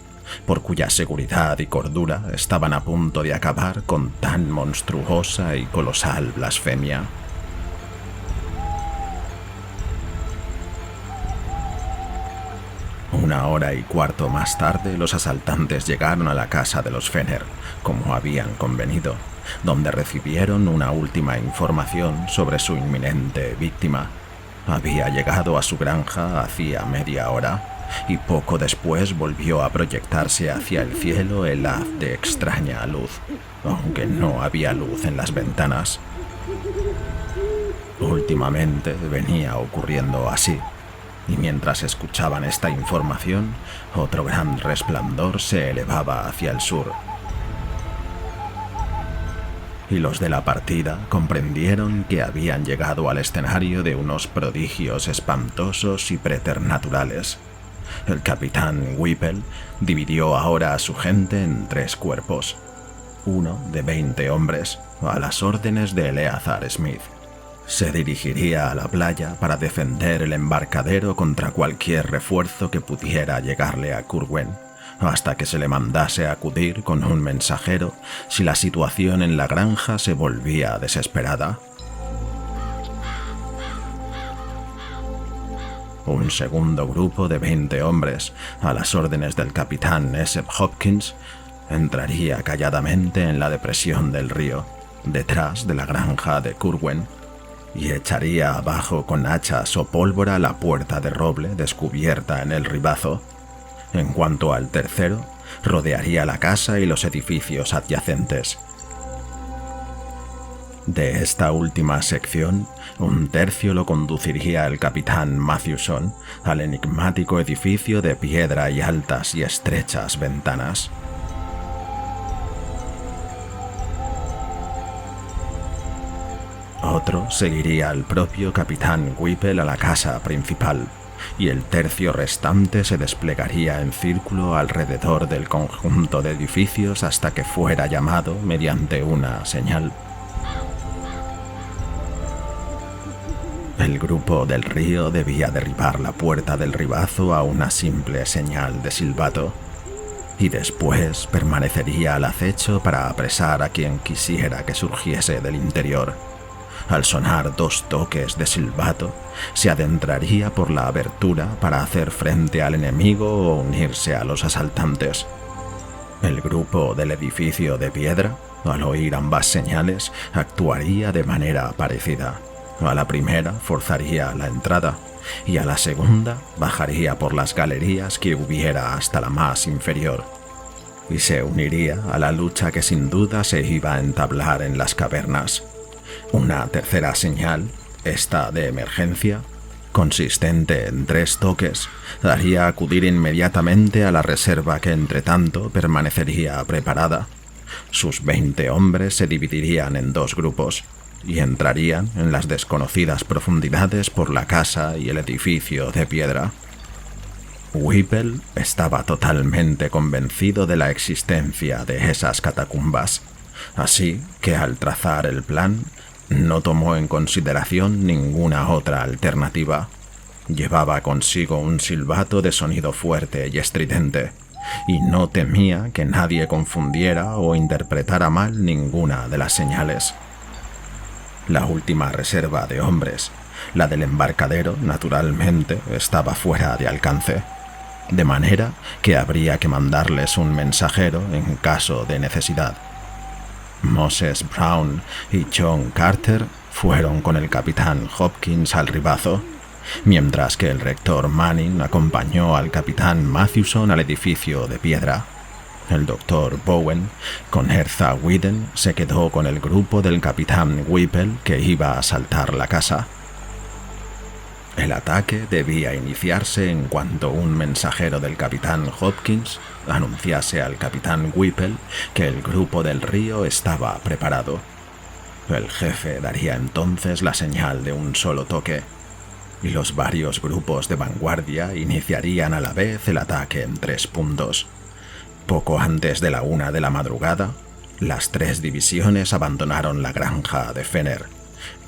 por cuya seguridad y cordura estaban a punto de acabar con tan monstruosa y colosal blasfemia. Una hora y cuarto más tarde, los asaltantes llegaron a la casa de los Fenner, como habían convenido, donde recibieron una última información sobre su inminente víctima. Había llegado a su granja hacía media hora, y poco después volvió a proyectarse hacia el cielo el haz de extraña luz, aunque no había luz en las ventanas. Últimamente venía ocurriendo así. y mientras escuchaban esta información, otro gran resplandor se elevaba hacia el sur. Y los de la partida comprendieron que habían llegado al escenario de unos prodigios espantosos y preternaturales. El capitán Whipple dividió ahora a su gente en 3 cuerpos, uno de 20 hombres, a las órdenes de Eleazar Smith. Se dirigiría a la playa para defender el embarcadero contra cualquier refuerzo que pudiera llegarle a Curwen, hasta que se le mandase acudir con un mensajero si la situación en la granja se volvía desesperada. Un segundo grupo de 20 hombres, a las órdenes del capitán S. Hopkins, entraría calladamente en la depresión del río, detrás de la granja de Curwen, y echaría abajo con hachas o pólvora la puerta de roble descubierta en el ribazo. En cuanto al tercero, rodearía la casa y los edificios adyacentes. De esta última sección, un tercio lo conduciría el capitán Matthewson al enigmático edificio de piedra y altas y estrechas ventanas. Otro seguiría al propio capitán Whipple a la casa principal, y el tercio restante se desplegaría en círculo alrededor del conjunto de edificios hasta que fuera llamado mediante una señal. El grupo del río debía derribar la puerta del ribazo a una simple señal de silbato, y después permanecería al acecho para apresar a quien quisiera que surgiese del interior. Al sonar 2 toques de silbato, se adentraría por la abertura para hacer frente al enemigo o unirse a los asaltantes. El grupo del edificio de piedra, al oír ambas señales, actuaría de manera parecida. A la primera forzaría la entrada y a la segunda bajaría por las galerías que hubiera hasta la más inferior, y se uniría a la lucha que sin duda se iba a entablar en las cavernas. Una tercera señal, esta de emergencia, consistente en 3 toques, haría acudir inmediatamente a la reserva que entretanto permanecería preparada. Sus 20 hombres se dividirían en 2 grupos y entrarían en las desconocidas profundidades por la casa y el edificio de piedra. Whipple estaba totalmente convencido de la existencia de esas catacumbas, así que al trazar el plan no tomó en consideración ninguna otra alternativa. Llevaba consigo un silbato de sonido fuerte y estridente, y no temía que nadie confundiera o interpretara mal ninguna de las señales. La última reserva de hombres, la del embarcadero, naturalmente, estaba fuera de alcance, de manera que habría que mandarles un mensajero en caso de necesidad. Moses Brown y John Carter fueron con el capitán Hopkins al ribazo, mientras que el rector Manning acompañó al capitán Matthewson al edificio de piedra. El doctor Bowen, con Hertha Whedon, se quedó con el grupo del capitán Whipple que iba a asaltar la casa. El ataque debía iniciarse en cuanto un mensajero del capitán Hopkins anunciase al capitán Whipple que el grupo del río estaba preparado. El jefe daría entonces la señal de un solo toque, y los varios grupos de vanguardia iniciarían a la vez el ataque en 3 puntos. Poco antes de la 1 de la madrugada, las 3 divisiones abandonaron la granja de Fenner.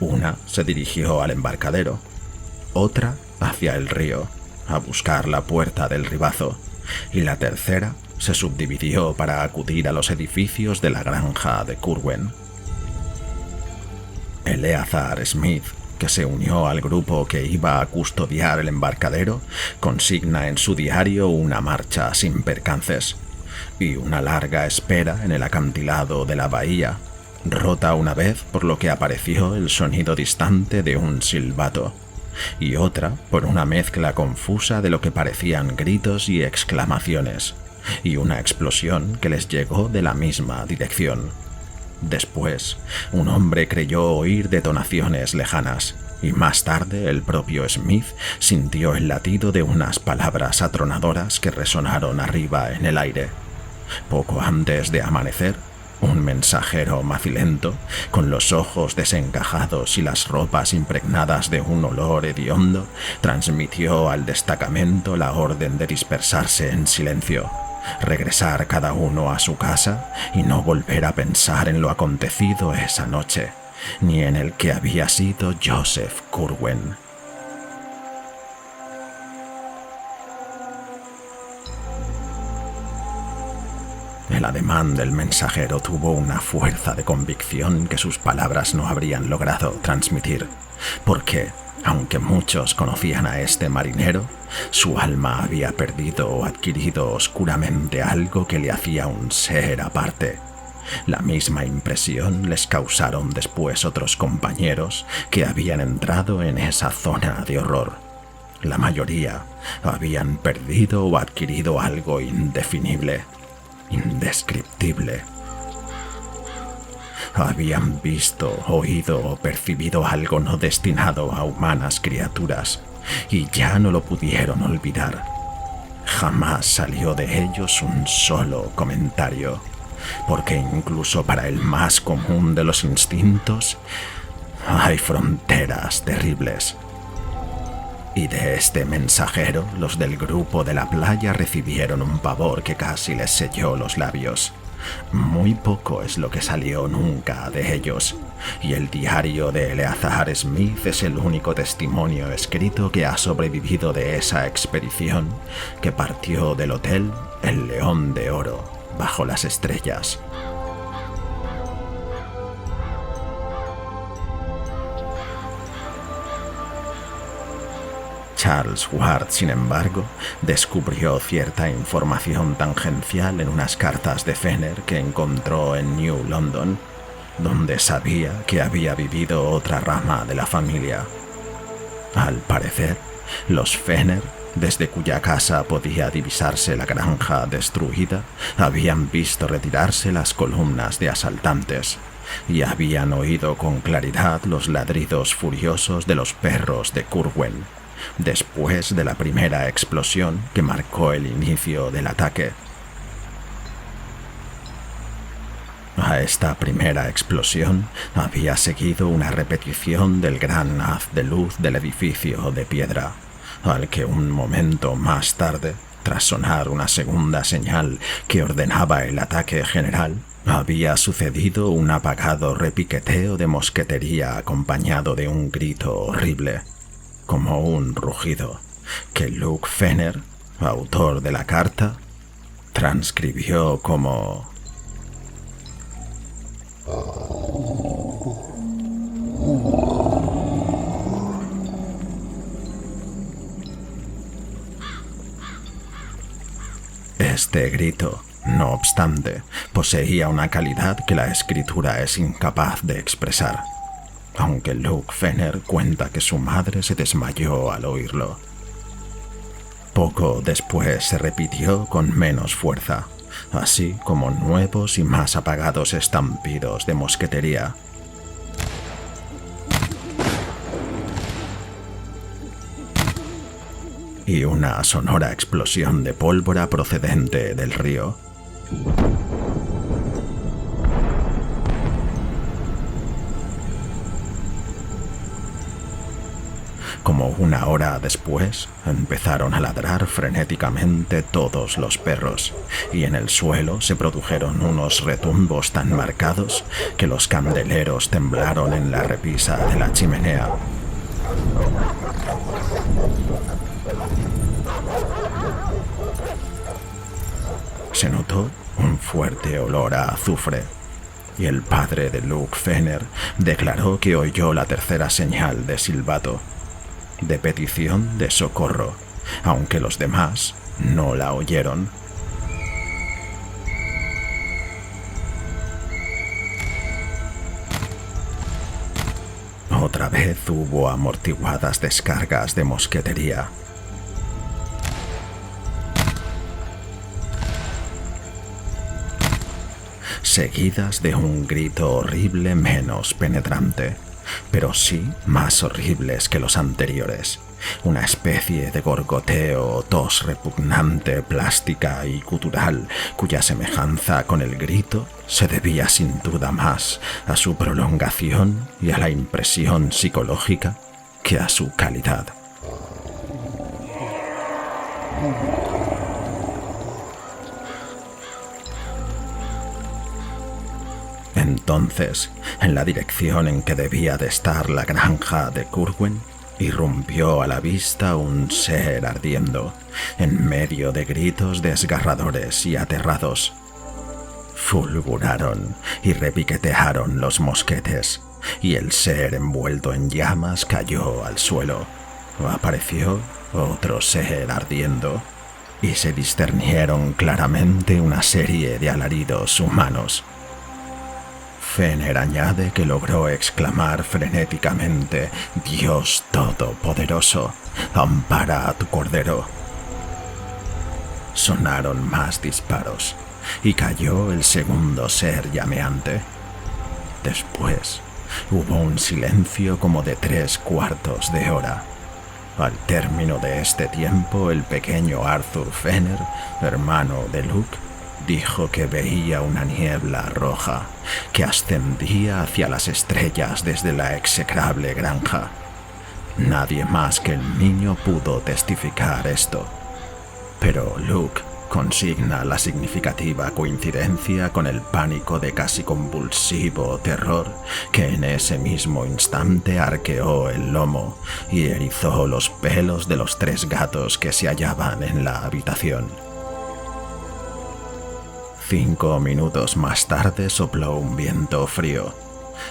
Una se dirigió al embarcadero, otra hacia el río, a buscar la puerta del ribazo, y la tercera se subdividió para acudir a los edificios de la granja de Curwen. Eleazar Smith, que se unió al grupo que iba a custodiar el embarcadero, consigna en su diario una marcha sin percances y una larga espera en el acantilado de la bahía, rota una vez por lo que apareció el sonido distante de un silbato, y otra por una mezcla confusa de lo que parecían gritos y exclamaciones, y una explosión que les llegó de la misma dirección. Después, un hombre creyó oír detonaciones lejanas, y más tarde el propio Smith sintió el latido de unas palabras atronadoras que resonaron arriba en el aire. Poco antes de amanecer, un mensajero macilento, con los ojos desencajados y las ropas impregnadas de un olor hediondo, transmitió al destacamento la orden de dispersarse en silencio, regresar cada uno a su casa y no volver a pensar en lo acontecido esa noche, ni en el que había sido Joseph Curwen. El ademán del mensajero tuvo una fuerza de convicción que sus palabras no habrían logrado transmitir, porque, aunque muchos conocían a este marinero, su alma había perdido o adquirido oscuramente algo que le hacía un ser aparte. La misma impresión les causaron después otros compañeros que habían entrado en esa zona de horror. La mayoría habían perdido o adquirido algo indefinible, indescriptible. Habían visto, oído o percibido algo no destinado a humanas criaturas y ya no lo pudieron olvidar. Jamás salió de ellos un solo comentario, porque incluso para el más común de los instintos hay fronteras terribles. Y de este mensajero, los del grupo de la playa recibieron un pavor que casi les selló los labios. Muy poco es lo que salió nunca de ellos, y el diario de Eleazar Smith es el único testimonio escrito que ha sobrevivido de esa expedición que partió del hotel El León de Oro, bajo las estrellas. Charles Ward, sin embargo, descubrió cierta información tangencial en unas cartas de Fenner que encontró en New London, donde sabía que había vivido otra rama de la familia. Al parecer, los Fenner, desde cuya casa podía divisarse la granja destruida, habían visto retirarse las columnas de asaltantes y habían oído con claridad los ladridos furiosos de los perros de Curwen, después de la primera explosión que marcó el inicio del ataque. A esta primera explosión había seguido una repetición del gran haz de luz del edificio de piedra, al que un momento más tarde, tras sonar una segunda señal que ordenaba el ataque general, había sucedido un apagado repiqueteo de mosquetería acompañado de un grito horrible, como un rugido, que Luke Fenner, autor de la carta, transcribió como: Este grito, no obstante, poseía una calidad que la escritura es incapaz de expresar, aunque Luke Fenner cuenta que su madre se desmayó al oírlo. Poco después se repitió con menos fuerza, así como nuevos y más apagados estampidos de mosquetería. Y una sonora explosión de pólvora procedente del río. Como una hora después, empezaron a ladrar frenéticamente todos los perros, y en el suelo se produjeron unos retumbos tan marcados que los candeleros temblaron en la repisa de la chimenea. Se notó un fuerte olor a azufre, y el padre de Luke Fenner declaró que oyó la tercera señal de silbato, de petición de socorro, aunque los demás no la oyeron. Otra vez hubo amortiguadas descargas de mosquetería. Seguidas de un grito horrible menos penetrante, pero sí más horribles que los anteriores. Una especie de gorgoteo o tos repugnante, plástica y gutural, cuya semejanza con el grito se debía sin duda más a su prolongación y a la impresión psicológica que a su calidad. Entonces, en la dirección en que debía de estar la granja de Curwen, irrumpió a la vista un ser ardiendo, en medio de gritos desgarradores y aterrados. Fulguraron y repiquetearon los mosquetes, y el ser envuelto en llamas cayó al suelo. Apareció otro ser ardiendo, y se discernieron claramente una serie de alaridos humanos. Fener añade que logró exclamar frenéticamente: «Dios Todopoderoso, ampara a tu cordero». Sonaron más disparos, y cayó el segundo ser llameante. Después hubo un silencio como de 3/4 de hora. Al término de este tiempo, el pequeño Arthur Fener, hermano de Luke, dijo que veía una niebla roja que ascendía hacia las estrellas desde la execrable granja. Nadie más que el niño pudo testificar esto, pero Luke consigna la significativa coincidencia con el pánico de casi convulsivo terror que en ese mismo instante arqueó el lomo y erizó los pelos de los 3 gatos que se hallaban en la habitación. 5 minutos más tarde sopló un viento frío,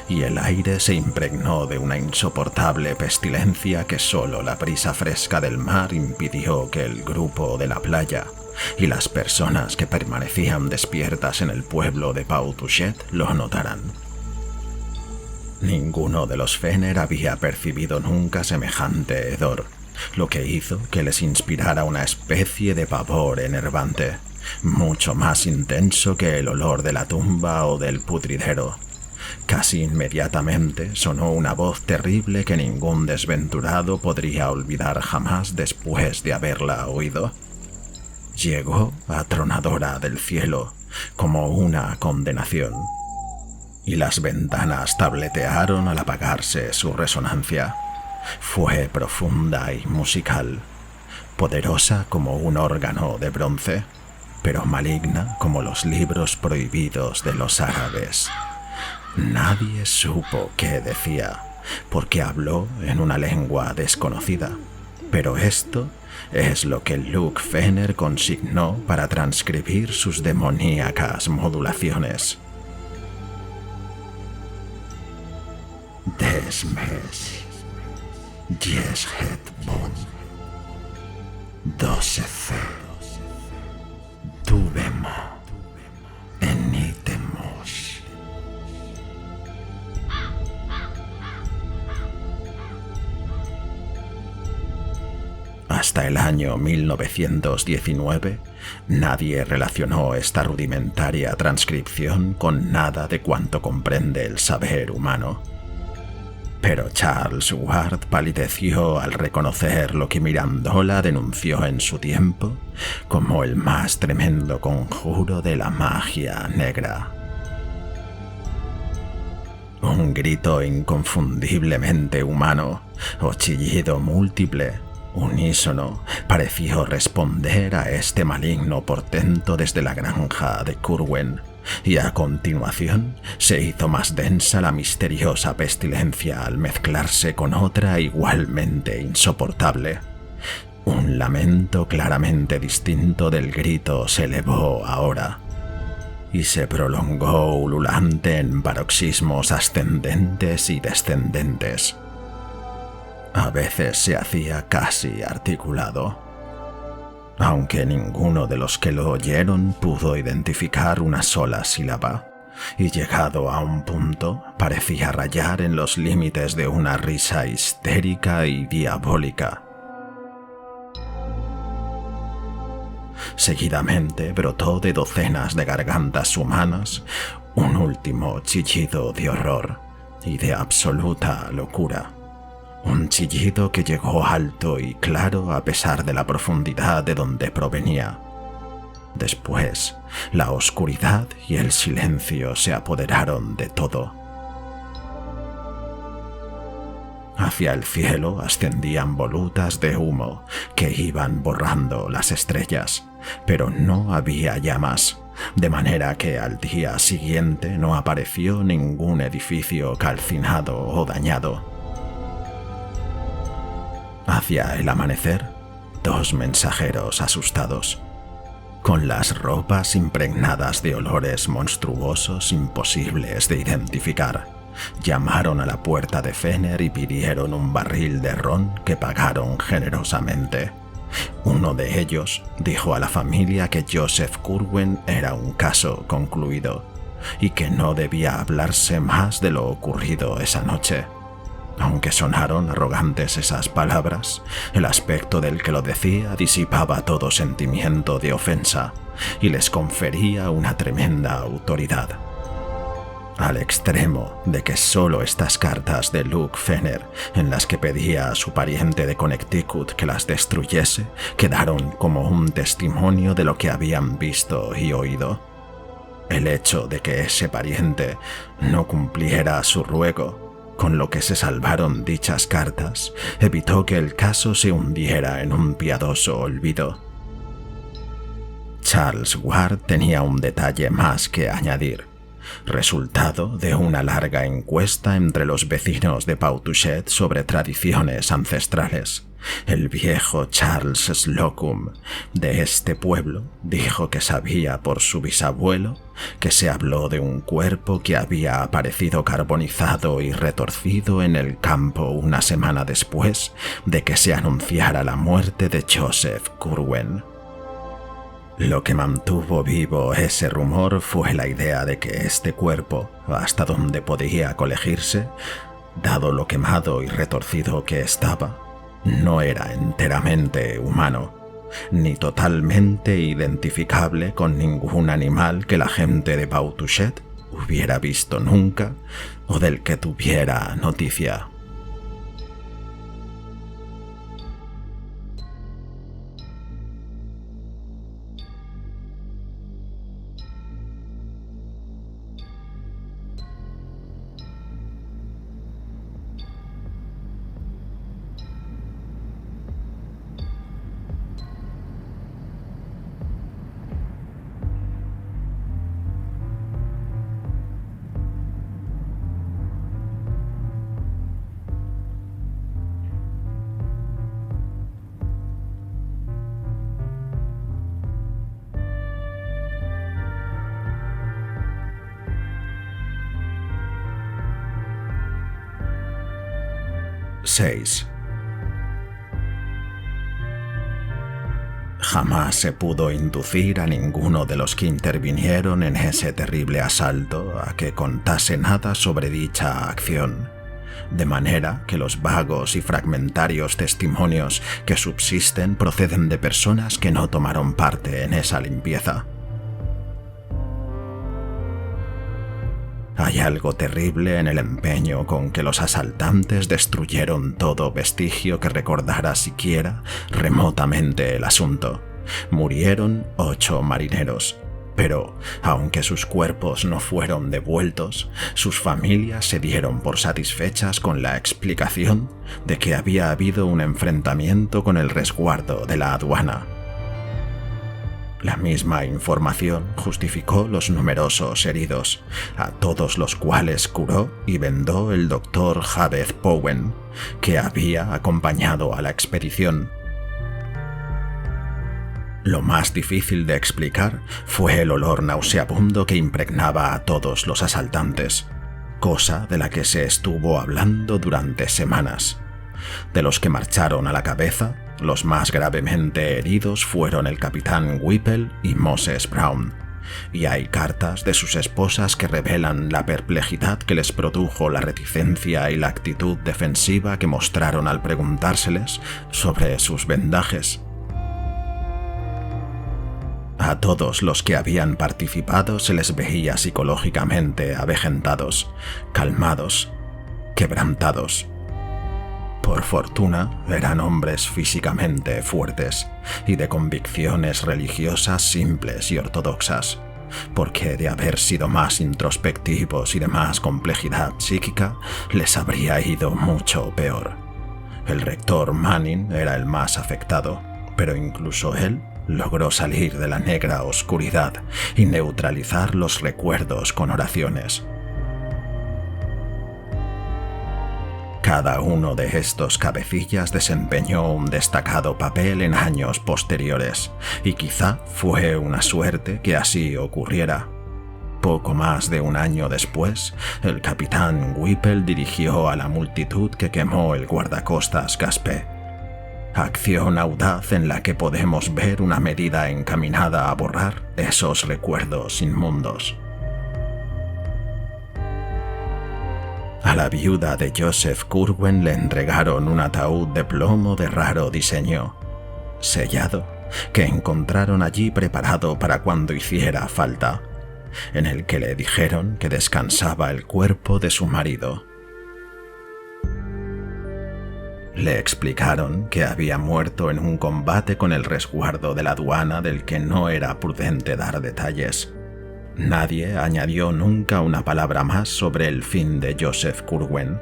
y el aire se impregnó de una insoportable pestilencia que solo la brisa fresca del mar impidió que el grupo de la playa y las personas que permanecían despiertas en el pueblo de Pau Touchet lo notaran. Ninguno de los Fener había percibido nunca semejante hedor, lo que hizo que les inspirara una especie de pavor enervante, mucho más intenso que el olor de la tumba o del pudridero. Casi inmediatamente sonó una voz terrible que ningún desventurado podría olvidar jamás después de haberla oído. Llegó atronadora del cielo, como una condenación, y las ventanas tabletearon al apagarse su resonancia. Fue profunda y musical, poderosa como un órgano de bronce, pero maligna como los libros prohibidos de los árabes. Nadie supo qué decía, porque habló en una lengua desconocida, pero esto es lo que Luke Fener consignó para transcribir sus demoníacas modulaciones. Desmes, Yeshet Bon, 12C, Tuvemo, Enitemos. Hasta el año 1919, nadie relacionó esta rudimentaria transcripción con nada de cuanto comprende el saber humano. Pero Charles Ward palideció al reconocer lo que Mirandola denunció en su tiempo como el más tremendo conjuro de la magia negra. Un grito inconfundiblemente humano, o chillido múltiple, unísono, pareció responder a este maligno portento desde la granja de Curwen, y a continuación se hizo más densa la misteriosa pestilencia al mezclarse con otra igualmente insoportable. Un lamento claramente distinto del grito se elevó ahora, y se prolongó ululante en paroxismos ascendentes y descendentes. A veces se hacía casi articulado, aunque ninguno de los que lo oyeron pudo identificar una sola sílaba, y llegado a un punto parecía rayar en los límites de una risa histérica y diabólica. Seguidamente brotó de 12 de gargantas humanas un último chillido de horror, y de absoluta locura. Un chillido que llegó alto y claro a pesar de la profundidad de donde provenía. Después, la oscuridad y el silencio se apoderaron de todo. Hacia el cielo ascendían volutas de humo que iban borrando las estrellas, pero no había llamas, de manera que al día siguiente no apareció ningún edificio calcinado o dañado. Hacia el amanecer, 2 mensajeros asustados, con las ropas impregnadas de olores monstruosos imposibles de identificar, llamaron a la puerta de Fener y pidieron un barril de ron que pagaron generosamente. Uno de ellos dijo a la familia que Joseph Curwen era un caso concluido y que no debía hablarse más de lo ocurrido esa noche. Aunque sonaron arrogantes esas palabras, el aspecto del que lo decía disipaba todo sentimiento de ofensa y les confería una tremenda autoridad. Al extremo de que solo estas cartas de Luke Fener, en las que pedía a su pariente de Connecticut que las destruyese, quedaron como un testimonio de lo que habían visto y oído. El hecho de que ese pariente no cumpliera su ruego, con lo que se salvaron dichas cartas, evitó que el caso se hundiera en un piadoso olvido. Charles Ward tenía un detalle más que añadir, resultado de una larga encuesta entre los vecinos de Pautuchet sobre tradiciones ancestrales. El viejo Charles Slocum de este pueblo dijo que sabía por su bisabuelo que se habló de un cuerpo que había aparecido carbonizado y retorcido en el campo una semana después de que se anunciara la muerte de Joseph Curwen. Lo que mantuvo vivo ese rumor fue la idea de que este cuerpo, hasta donde podía colegirse, dado lo quemado y retorcido que estaba, no era enteramente humano, ni totalmente identificable con ningún animal que la gente de Pautuchet hubiera visto nunca o del que tuviera noticia. Jamás se pudo inducir a ninguno de los que intervinieron en ese terrible asalto a que contase nada sobre dicha acción, de manera que los vagos y fragmentarios testimonios que subsisten proceden de personas que no tomaron parte en esa limpieza. Hay algo terrible en el empeño con que los asaltantes destruyeron todo vestigio que recordara siquiera remotamente el asunto. Murieron 8 marineros, pero, aunque sus cuerpos no fueron devueltos, sus familias se dieron por satisfechas con la explicación de que había habido un enfrentamiento con el resguardo de la aduana. La misma información justificó los numerosos heridos, a todos los cuales curó y vendó el doctor Jabez Powen, que había acompañado a la expedición. Lo más difícil de explicar fue el olor nauseabundo que impregnaba a todos los asaltantes, cosa de la que se estuvo hablando durante semanas. De los que marcharon a la cabeza, los más gravemente heridos fueron el capitán Whipple y Moses Brown, y hay cartas de sus esposas que revelan la perplejidad que les produjo la reticencia y la actitud defensiva que mostraron al preguntárseles sobre sus vendajes. A todos los que habían participado se les veía psicológicamente avejentados, calmados, quebrantados. Por fortuna, eran hombres físicamente fuertes y de convicciones religiosas simples y ortodoxas, porque de haber sido más introspectivos y de más complejidad psíquica, les habría ido mucho peor. El rector Manning era el más afectado, pero incluso él logró salir de la negra oscuridad y neutralizar los recuerdos con oraciones. Cada uno de estos cabecillas desempeñó un destacado papel en años posteriores, y quizá fue una suerte que así ocurriera. Poco más de un año después, el capitán Whipple dirigió a la multitud que quemó el guardacostas Gaspé. Acción audaz en la que podemos ver una medida encaminada a borrar esos recuerdos inmundos. A la viuda de Joseph Curwen le entregaron un ataúd de plomo de raro diseño, sellado, que encontraron allí preparado para cuando hiciera falta, en el que le dijeron que descansaba el cuerpo de su marido. Le explicaron que había muerto en un combate con el resguardo de la aduana del que no era prudente dar detalles. Nadie añadió nunca una palabra más sobre el fin de Joseph Curwen,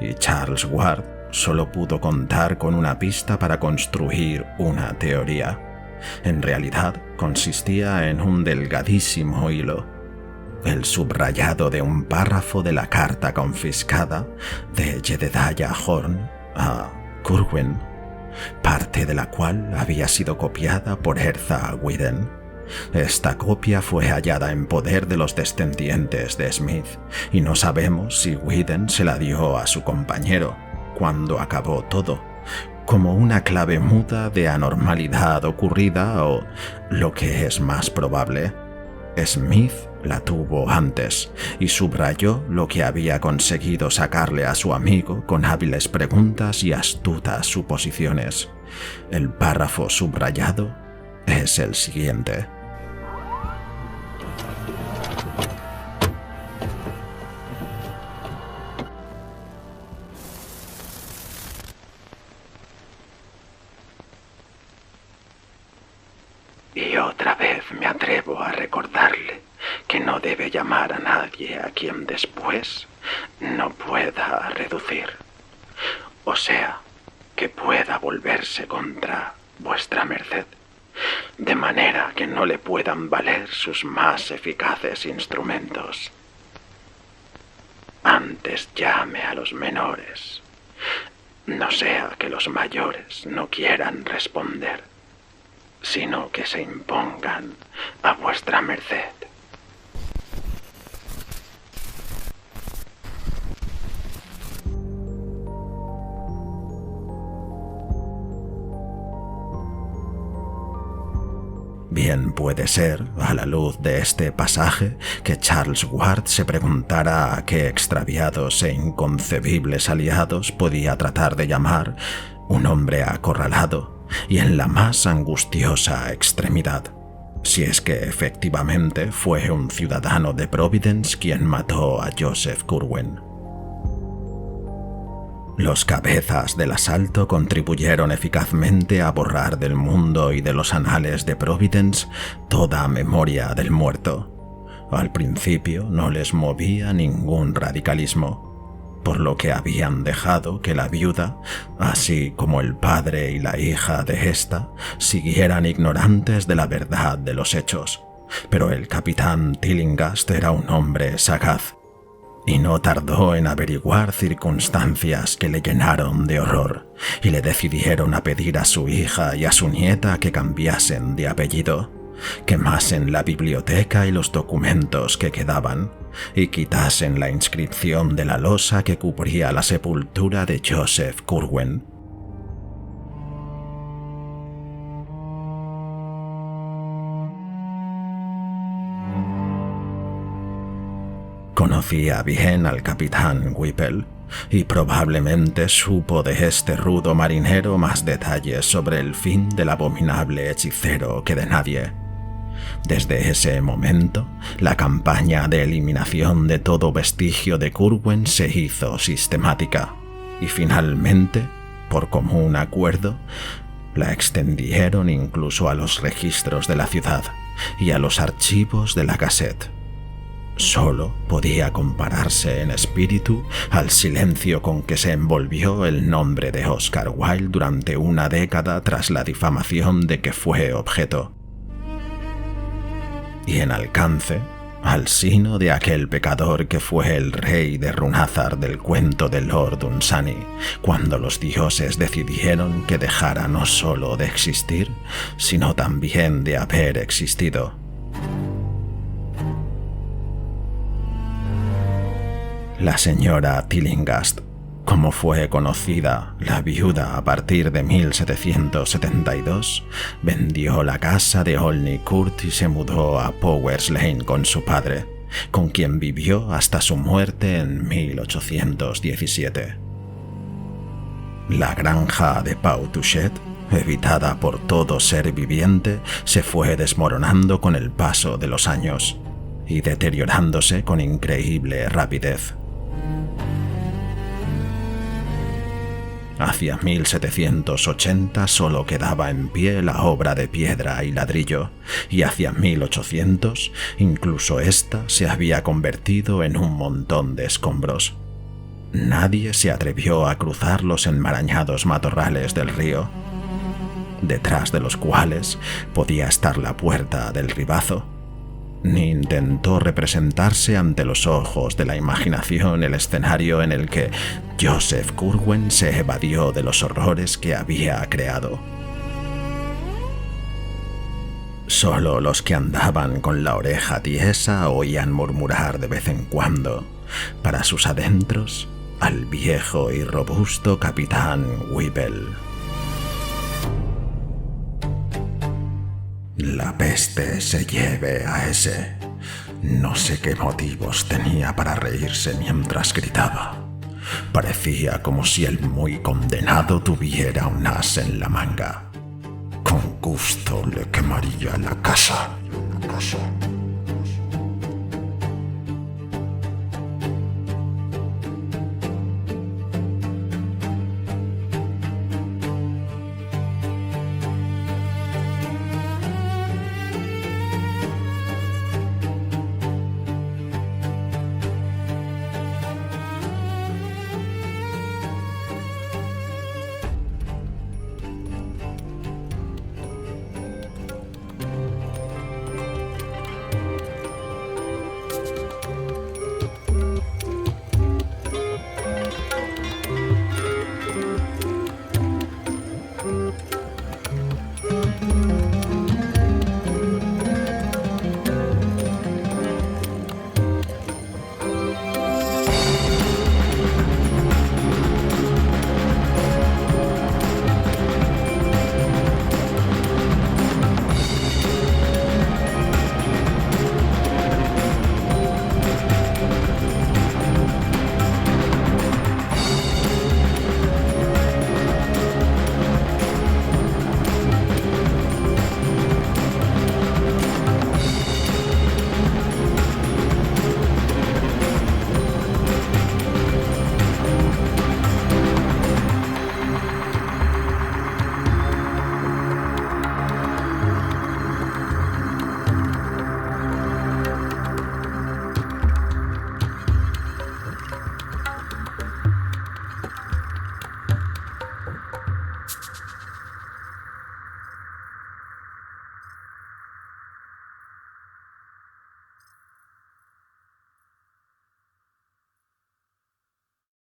y Charles Ward solo pudo contar con una pista para construir una teoría. En realidad consistía en un delgadísimo hilo, el subrayado de un párrafo de la carta confiscada de Jedediah Horn a Curwen, parte de la cual había sido copiada por Erzá Whedon. Esta copia fue hallada en poder de los descendientes de Smith, y no sabemos si Whedon se la dio a su compañero, cuando acabó todo, como una clave muda de anormalidad ocurrida o, lo que es más probable, Smith la tuvo antes y subrayó lo que había conseguido sacarle a su amigo con hábiles preguntas y astutas suposiciones. El párrafo subrayado es el siguiente. Y otra vez me atrevo a recordarle que no debe llamar a nadie a quien después no pueda reducir. O sea, que pueda volverse contra vuestra merced, de manera que no le puedan valer sus más eficaces instrumentos. Antes llame a los menores, no sea que los mayores no quieran responder, sino que se impongan a vuestra merced. Bien puede ser, a la luz de este pasaje, que Charles Ward se preguntara a qué extraviados e inconcebibles aliados podía tratar de llamar un hombre acorralado y en la más angustiosa extremidad, si es que efectivamente fue un ciudadano de Providence quien mató a Joseph Curwen. Los cabezas del asalto contribuyeron eficazmente a borrar del mundo y de los anales de Providence toda memoria del muerto. Al principio no les movía ningún radicalismo, por lo que habían dejado que la viuda, así como el padre y la hija de ésta, siguieran ignorantes de la verdad de los hechos. Pero el capitán Tillinghast era un hombre sagaz, y no tardó en averiguar circunstancias que le llenaron de horror y le decidieron a pedir a su hija y a su nieta que cambiasen de apellido, quemasen la biblioteca y los documentos que quedaban y quitasen la inscripción de la losa que cubría la sepultura de Joseph Curwen. Conocía bien al capitán Whipple y probablemente supo de este rudo marinero más detalles sobre el fin del abominable hechicero que de nadie. Desde ese momento, la campaña de eliminación de todo vestigio de Curwen se hizo sistemática y finalmente, por común acuerdo, la extendieron incluso a los registros de la ciudad y a los archivos de la Gazette. Solo podía compararse en espíritu al silencio con que se envolvió el nombre de Oscar Wilde durante una década tras la difamación de que fue objeto. Y en alcance, al sino de aquel pecador que fue el rey de Runazar del cuento de Lord Dunsany, cuando los dioses decidieron que dejara no solo de existir, sino también de haber existido. La señora Tillinghast, como fue conocida la viuda a partir de 1772, vendió la casa de Olney Court y se mudó a Powers Lane con su padre, con quien vivió hasta su muerte en 1817. La granja de Pau-Touchet, evitada por todo ser viviente, se fue desmoronando con el paso de los años y deteriorándose con increíble rapidez. Hacia 1780 solo quedaba en pie la obra de piedra y ladrillo, y hacia 1800 incluso ésta se había convertido en un montón de escombros. Nadie se atrevió a cruzar los enmarañados matorrales del río, detrás de los cuales podía estar la puerta del ribazo, ni intentó representarse ante los ojos de la imaginación el escenario en el que Joseph Curwen se evadió de los horrores que había creado. Solo los que andaban con la oreja tiesa oían murmurar de vez en cuando, para sus adentros, al viejo y robusto capitán Whipple. La peste se lleve a ese. No sé qué motivos tenía para reírse mientras gritaba. Parecía como si el muy condenado tuviera un as en la manga. Con gusto le quemaría la casa.